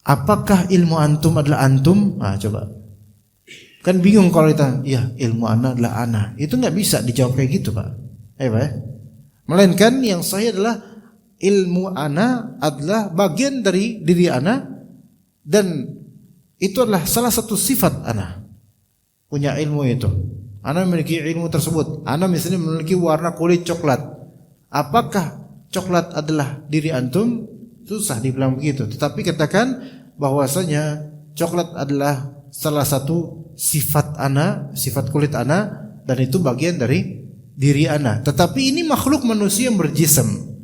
apakah ilmu antum adalah antum? Coba. Kan bingung kalau kita, ya ilmu ana adalah ana. Itu enggak bisa dijawab kayak gitu, Pak. Pak. Melainkan yang sahih adalah ilmu ana adalah bagian dari diri ana, dan itu adalah salah satu sifat ana. Punya ilmu itu. Ana memiliki ilmu tersebut. Ana misalnya memiliki warna kulit coklat. Apakah coklat adalah diri antum? Susah dibilang begitu. Tetapi katakan bahwasanya coklat adalah salah satu sifat ana, sifat kulit ana, dan itu bagian dari diri ana. Tetapi ini makhluk manusia yang berjism.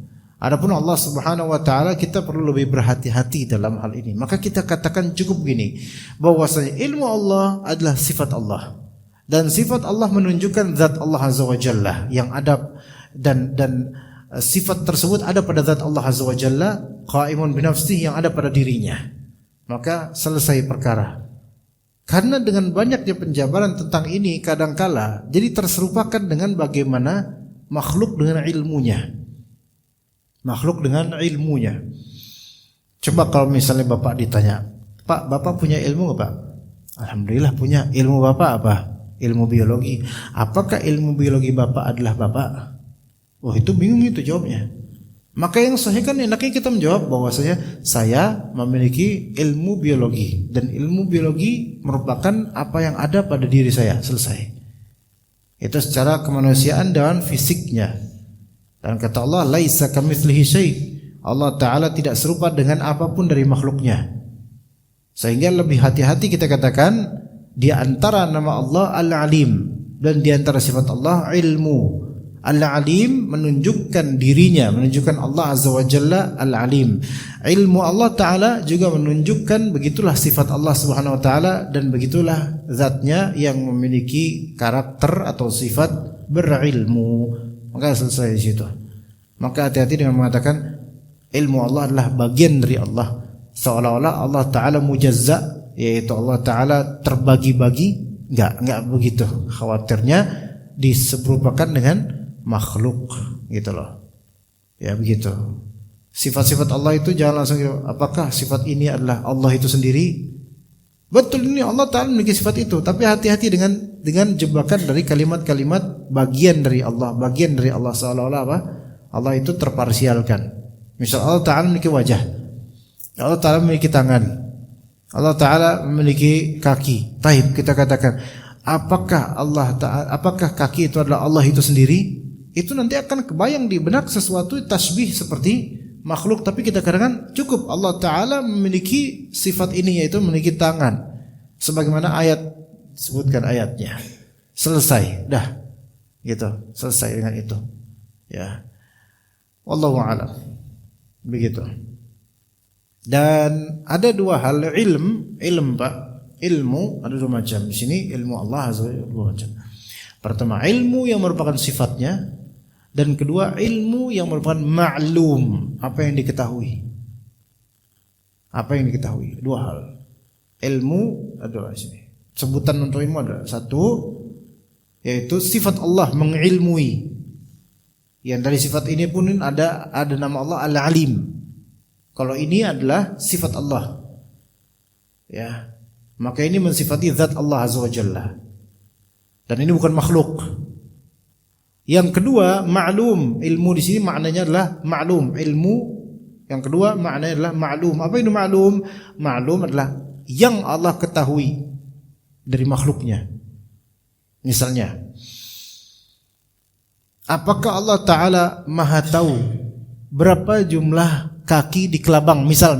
Adapun Allah Subhanahu wa taala, kita perlu lebih berhati-hati dalam hal ini. Maka kita katakan cukup gini, bahwasanya ilmu Allah adalah sifat Allah, dan sifat Allah menunjukkan zat Allah Azza wa Jalla yang ada, dan sifat tersebut ada pada zat Allah Azza wa Jalla, qaimun binafsihi, yang ada pada dirinya. Maka selesai perkara. Karena dengan banyaknya penjabaran tentang ini kadangkala jadi terserupakan dengan bagaimana makhluk dengan ilmunya. Makhluk dengan ilmunya. Coba kalau misalnya Bapak ditanya, Pak, Bapak punya ilmu nggak Pak? Alhamdulillah punya. Ilmu Bapak apa? Ilmu biologi. Apakah ilmu biologi Bapak adalah Bapak? Oh, itu bingung itu jawabnya. Maka yang sahih kan enaknya kita menjawab bahwasanya saya memiliki ilmu biologi dan ilmu biologi merupakan apa yang ada pada diri saya. Selesai. Itu secara kemanusiaan dan fisiknya. Dan kata Allah, laisa kamitslihi syai'. Allah Ta'ala tidak serupa dengan apapun dari makhluknya. Sehingga lebih hati-hati kita katakan di antara nama Allah Al-Alim dan di antara sifat Allah ilmu. Al-Alim menunjukkan dirinya, menunjukkan Allah Azza wa Jalla Al-Alim. Ilmu Allah Ta'ala juga menunjukkan begitulah sifat Allah Subhanahu wa Ta'ala dan begitulah zatnya yang memiliki karakter atau sifat berilmu. Maka selesai di situ. Maka hati-hati dengan mengatakan ilmu Allah adalah bagian dari Allah, seolah-olah Allah Ta'ala mujazza, yaitu Allah Ta'ala terbagi-bagi. Enggak begitu. Khawatirnya diserupakan dengan makhluk gitu loh. Ya begitu. Sifat-sifat Allah itu jangan langsung gitu, apakah sifat ini adalah Allah itu sendiri? Betul, ini Allah Ta'ala memiliki sifat itu, tapi hati-hati dengan jebakan dari kalimat-kalimat bagian dari Allah, seolah-olah apa? Allah itu terparsialkan. Misal Allah Ta'ala memiliki wajah, Allah Ta'ala memiliki tangan, Allah Ta'ala memiliki kaki. Taib, kita katakan, apakah kaki itu adalah Allah itu sendiri? Itu nanti akan kebayang di benak sesuatu tasbih seperti makhluk, tapi kita katakan cukup Allah Ta'ala memiliki sifat ini, yaitu memiliki tangan sebagaimana ayat disebutkan ayatnya. Selesai, dah gitu, selesai dengan itu ya. Wallahu a'lam. Begitu. Dan ada dua hal, ilm Pak, ilmu ada dua macam. Di sini ilmu Allah Azza wa Jalla dua macam. Pertama, ilmu yang merupakan sifatnya, dan kedua ilmu yang merupakan ma'lum, apa yang diketahui. Dua hal. Ilmu ada di sini. Sebutan untuk ilmu ada satu, yaitu sifat Allah, mengilmui. Yang dari sifat ini pun ada nama Allah Al-Alim. Kalau ini adalah sifat Allah, ya, maka ini mensifati zat Allah Azza wa Jalla. Dan ini bukan makhluk. Yang kedua, ma'lum. Ilmu di sini maknanya adalah ma'lum. Ilmu yang kedua maknanya adalah ma'lum. Apa itu ma'lum? Ma'lum adalah yang Allah ketahui dari makhluknya. Misalnya, apakah Allah Ta'ala Maha tahu berapa jumlah kaki di kelabang? Misal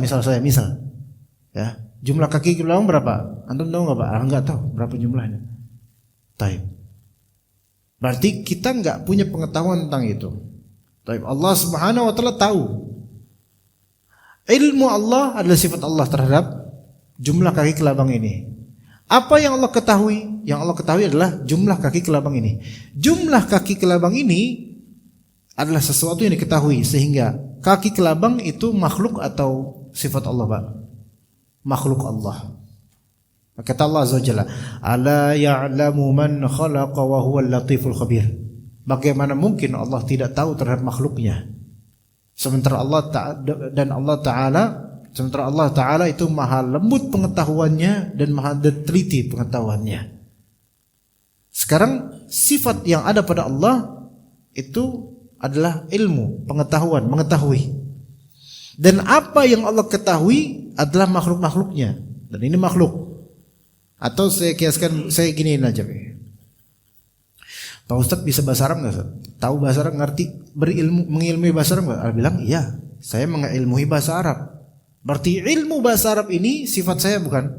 ya, jumlah kaki di kelabang berapa? Antum tahu nggak Pak? Enggak tahu berapa jumlahnya. Taib. Berarti kita enggak punya pengetahuan tentang itu. Taib. Allah Subhanahu wa Ta'ala tahu. Ilmu Allah adalah sifat Allah terhadap jumlah kaki kelabang ini. Apa yang Allah ketahui? Yang Allah ketahui adalah jumlah kaki kelabang ini. Jumlah kaki kelabang ini adalah sesuatu yang diketahui, sehingga kaki kelabang itu makhluk atau sifat Allah, Pak? Makhluk Allah. Kata Allah Azza wa Jalla, "Ala ya'lamu man khalaqa wa huwal latiful khabir." Bagaimana mungkin Allah tidak tahu terhadap makhluknya? Sementara Allah Ta'ala itu maha lembut pengetahuannya dan maha teliti pengetahuannya. Sekarang sifat yang ada pada Allah itu adalah ilmu, pengetahuan, mengetahui. Dan apa yang Allah ketahui adalah makhluk-makhluknya. Dan ini makhluk. Atau saya kiaskan, saya giniin aja. Pak Ustadz bisa bahasa Arab nggak? Tahu bahasa Arab, ngerti, mengilmui bahasa Arab nggak? Bilang iya, saya mengilmui bahasa Arab. Berarti ilmu bahasa Arab ini sifat saya bukan?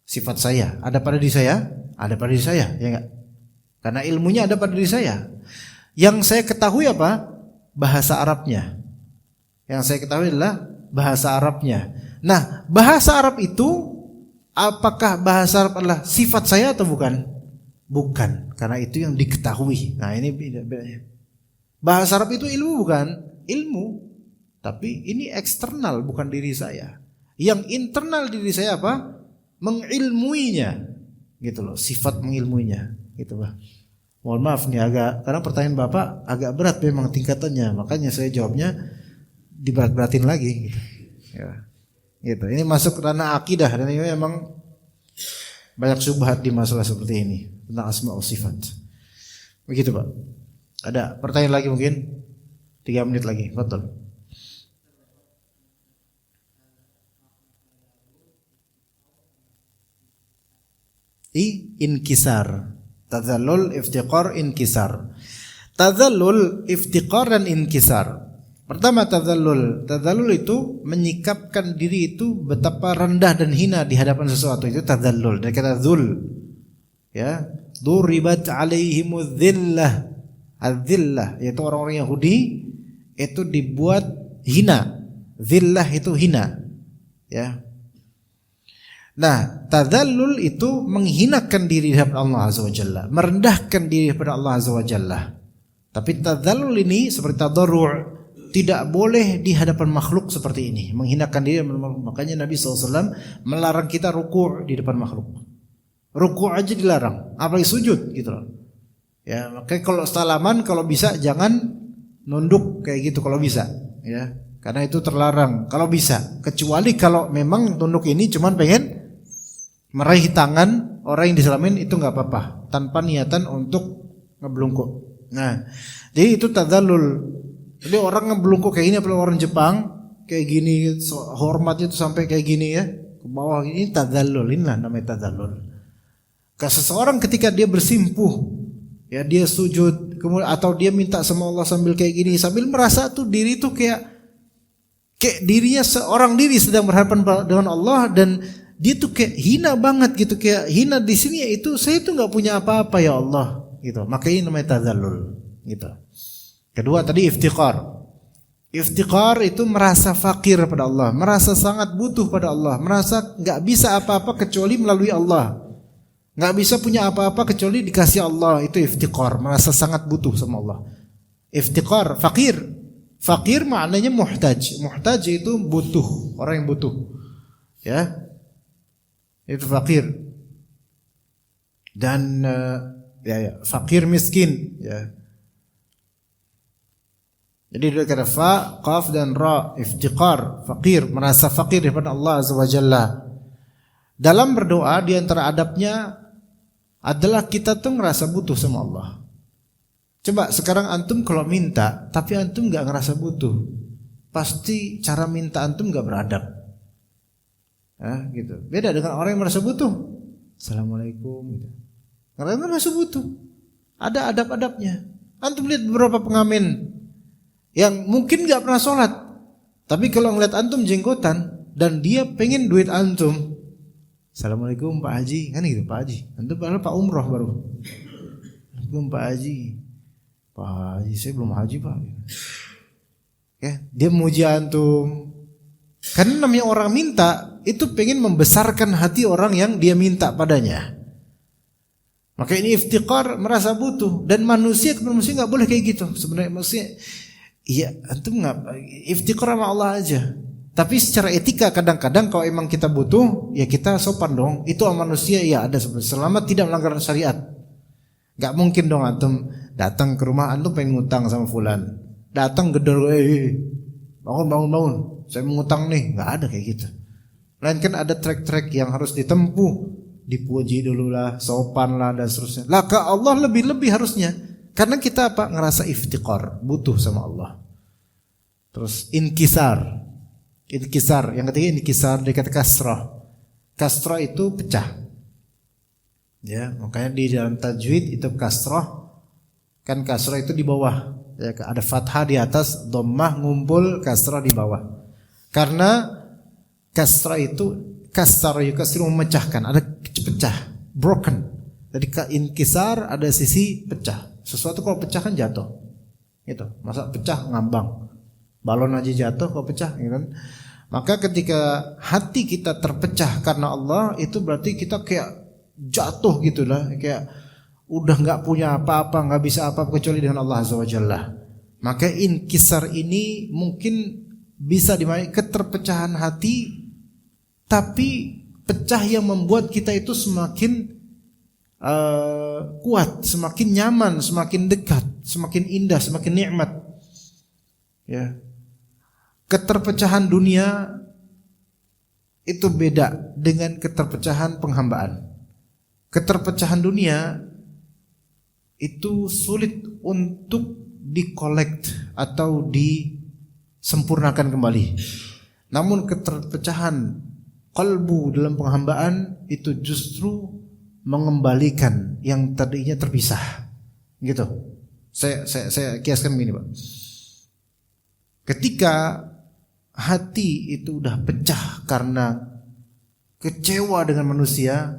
Sifat saya. Ada pada diri saya? Ada pada diri saya, ya enggak? Karena ilmunya ada pada diri saya. Yang saya ketahui apa? Bahasa Arabnya. Yang saya ketahui adalah bahasa Arabnya. Nah, bahasa Arab itu, apakah bahasa Arab adalah sifat saya atau bukan? Bukan, karena itu yang diketahui. Nah, ini bedanya. Bahasa Arab itu ilmu bukan? Ilmu. Tapi ini eksternal, bukan diri saya. Yang internal diri saya apa? Mengilmuinya. Gitu loh, sifat mengilmuinya. Gitu, Pak. Mohon maaf nih karena pertanyaan Bapak agak berat memang tingkatannya, makanya saya jawabnya diberat-beratin lagi gitu. Ya. Gitu. Ini masuk ranah akidah dan ini memang banyak syubhat di masalah seperti ini tentang asma wa sifat. Begitu, Pak. Ada pertanyaan lagi mungkin? 3 menit lagi. Betul. Inkisar. Tadzallul, iftiqar, inkisar. Tadzallul, iftiqar dan inkisar. Pertama tadzallul. Tadzallul itu menyikapkan diri itu betapa rendah dan hina di hadapan sesuatu, itu tadzallul. Dari kata dzul. Ya, duribat alaihimudz dzillah. Adzillah yaitu orang-orang Yahudi itu dibuat hina. Dzillah itu hina. Ya. Nah, tadzallul itu menghinakan diri di hadapan Allah Azza wa Jalla, merendahkan diri kepada Allah Azza wa Jalla. Tapi tadzallul ini seperti tadarru' tidak boleh di hadapan makhluk seperti ini, menghinakan diri. Makanya Nabi SAW melarang kita ruku' di depan makhluk. Ruku' aja dilarang, apalagi sujud gitu loh. Ya, makanya kalau salaman kalau bisa jangan nunduk kayak gitu kalau bisa, ya. Karena itu terlarang kalau bisa. Kecuali kalau memang nunduk ini cuman pengen meraih tangan orang yang disalamin, itu enggak apa-apa tanpa niatan untuk ngebelungkuk. Nah, jadi itu tadzallul. Jadi orang ngebelungkuk kayak gini, apalagi orang Jepang kayak gini, hormatnya itu sampai kayak gini ya, ke bawah, ini tadzallul. Inilah namanya tadzallul. Seseorang ketika dia bersimpuh, ya dia sujud, kemudian atau dia minta sama Allah sambil kayak gini, sambil merasa tuh diri tuh kayak dirinya seorang diri sedang berhadapan dengan Allah, dan dia tuh kayak hina banget gitu, kayak hina di sini yaitu saya tuh nggak punya apa-apa ya Allah gitu. Maka ini namanya tadzallul gitu. Kedua tadi iftiqar. Iftiqar itu merasa fakir pada Allah, merasa sangat butuh pada Allah, merasa nggak bisa apa-apa kecuali melalui Allah, nggak bisa punya apa-apa kecuali dikasih Allah. Itu iftiqar, merasa sangat butuh sama Allah. Iftiqar, fakir. Fakir maknanya muhtaj. Muhtaj itu butuh, orang yang butuh. Ya. Itu fakir. Dan fakir miskin, ya. Jadi dia kata fa, qaf dan ra, iftiqar, fakir, merasa fakir daripada Allah Azza wa Jalla. Dalam berdoa di antara adabnya adalah kita tuh ngerasa butuh sama Allah. Coba sekarang antum kalau minta tapi antum enggak ngerasa butuh, pasti cara minta antum enggak beradab. Gitu. Beda dengan orang yang merasa butuh. Assalamualaikum gitu. Karena merasa butuh. Ada adab-adabnya. Antum lihat beberapa pengamen yang mungkin enggak pernah sholat, tapi kalau ngeliat antum jenggotan dan dia pengen duit antum, Assalamualaikum Pak Haji, kan gitu Pak Haji. Antum padahal Pak Umroh baru. Assalamualaikum Pak Haji. Pak Haji, saya belum haji Pak. Ya, dia memuji antum. Karena namanya orang minta itu pengen membesarkan hati orang yang dia minta padanya. Maka ini iftiqar, merasa butuh. Dan manusia nggak boleh kayak gitu. Sebenarnya manusia, iya antum nggak iftiqar sama Allah aja. Tapi secara etika kadang-kadang kalau emang kita butuh, ya kita sopan dong. Itu sama manusia ya ada selama tidak melanggar syariat. Gak mungkin dong antum datang ke rumah antum pengen ngutang sama fulan. Datang gedor, bangun. Saya mau ngutang nih, nggak ada kayak gitu. Melainkan ada track-track yang harus ditempuh, dipuji dulu lah, sopan lah dan seterusnya. Lah ke Allah lebih-lebih harusnya, karena kita apa? Ngerasa iftiqar, butuh sama Allah. Terus inkisar, yang ketiga inkisar dari kata kasrah. Kasrah itu pecah. Ya, makanya di dalam tajwid itu kasrah, kan kasrah itu di bawah. Ya, ada fathah di atas, dhammah ngumpul, kasrah di bawah. Karena kasrah itu kasar yukasiru memecahkan, ada pecah, broken. Jadi inkisar ada sisi pecah. Sesuatu kalau pecah kan jatuh. Gitu. Masa pecah ngambang. Balon aja jatuh kok pecah, gitu kan? Maka ketika hati kita terpecah karena Allah, itu berarti kita kayak jatuh gitulah, kayak udah nggak punya apa-apa, nggak bisa apa-apa kecuali dengan Allah Azza wa Jalla. Maka inkisar ini mungkin bisa dimaknai keterpecahan hati, tapi pecah yang membuat kita itu semakin kuat, semakin nyaman, semakin dekat, semakin indah, semakin nikmat. Ya. Keterpecahan dunia itu beda dengan keterpecahan penghambaan. Keterpecahan dunia itu sulit untuk dikolekt atau disempurnakan kembali. Namun keterpecahan qalbu dalam penghambaan itu justru mengembalikan yang tadinya terpisah. Gitu. Saya kiaskan begini, Pak. Ketika hati itu udah pecah karena kecewa dengan manusia,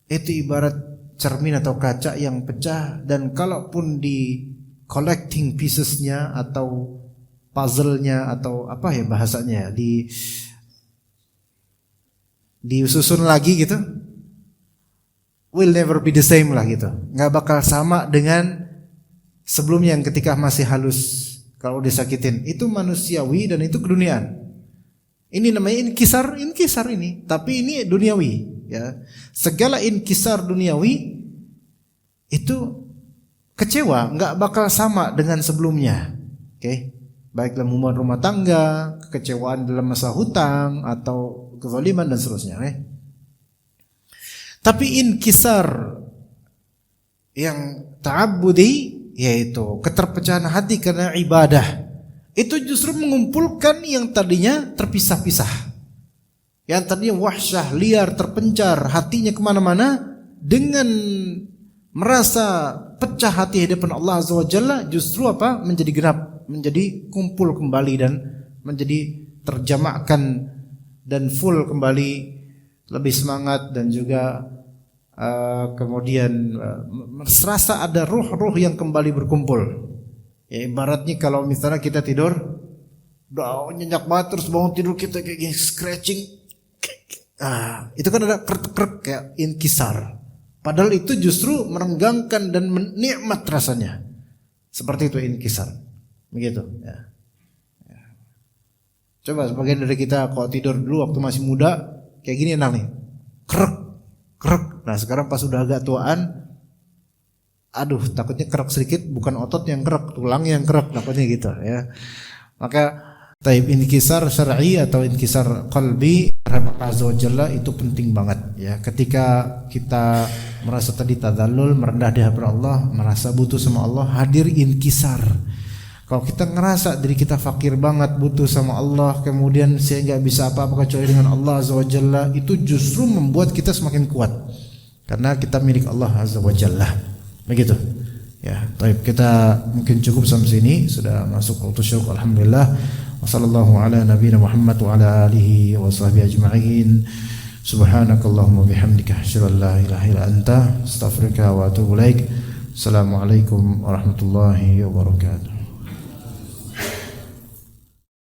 itu ibarat cermin atau kaca yang pecah, dan kalaupun di collecting piecesnya atau puzzle-nya atau apa ya bahasanya, disusun lagi gitu, will never be the same lah gitu, nggak bakal sama dengan sebelumnya yang ketika masih halus. Kalau disakitin itu manusiawi dan itu keduniaan. Ini namanya inkisar ini, tapi ini duniawi, ya. Segala inkisar duniawi itu kecewa, nggak bakal sama dengan sebelumnya. Oke. Baik dalam hubungan rumah tangga, kekecewaan dalam masa hutang atau kezaliman dan seterusnya, Tapi inkisar yang ta'abbudi, yaitu keterpecahan hati karena ibadah, itu justru mengumpulkan yang tadinya terpisah-pisah, yang tadinya wahsyah, liar, terpencar, hatinya kemana-mana. Dengan merasa pecah hati hadapan Allah Azza wa Jalla, justru apa? Menjadi genap, menjadi kumpul kembali dan menjadi terjamakkan dan full kembali, lebih semangat dan juga kemudian serasa ada ruh-ruh yang kembali berkumpul. Ya, ibaratnya kalau misalnya kita tidur, udah nyenyak banget, terus bangun tidur kita kayak gini, scratching, itu kan ada krek-krek kayak inkisar. Padahal itu justru merenggangkan dan nikmat rasanya. Seperti itu inkisar, begitu. Ya. Coba sebagian dari kita kalau tidur dulu waktu masih muda, kayak gini enak nih, krek. Nah sekarang pas udah agak tuaan, aduh takutnya kerek sedikit, bukan otot yang kerek, tulang yang kerek, takutnya gitu ya. Maka taib inkisar syar'i atau inkisar qalbi terhadap Allah Azza wa Jalla itu penting banget ya. Ketika kita merasa tadi tadzallul, merendah di hadapan Allah, merasa butuh sama Allah, hadir inkisar. Kalau kita ngerasa diri kita fakir banget, butuh sama Allah, kemudian saya nggak bisa apa-apa kecuali dengan Allah Azza wa Jalla, itu justru membuat kita semakin kuat karena kita milik Allah Azza wa Jalla. Begitu. Ya, baik, kita mungkin cukup sampai sini, sudah masuk waktu syukur. Alhamdulillah. Wassallallahu ala nabiyina Muhammad wa ala alihi wa sahbihi ajma'in. Subhanakallahumma bihamdika asyhadu an la ilaha illa anta astaghfiruka wa atubu ilaik. Assalamualaikum warahmatullahi wabarakatuh.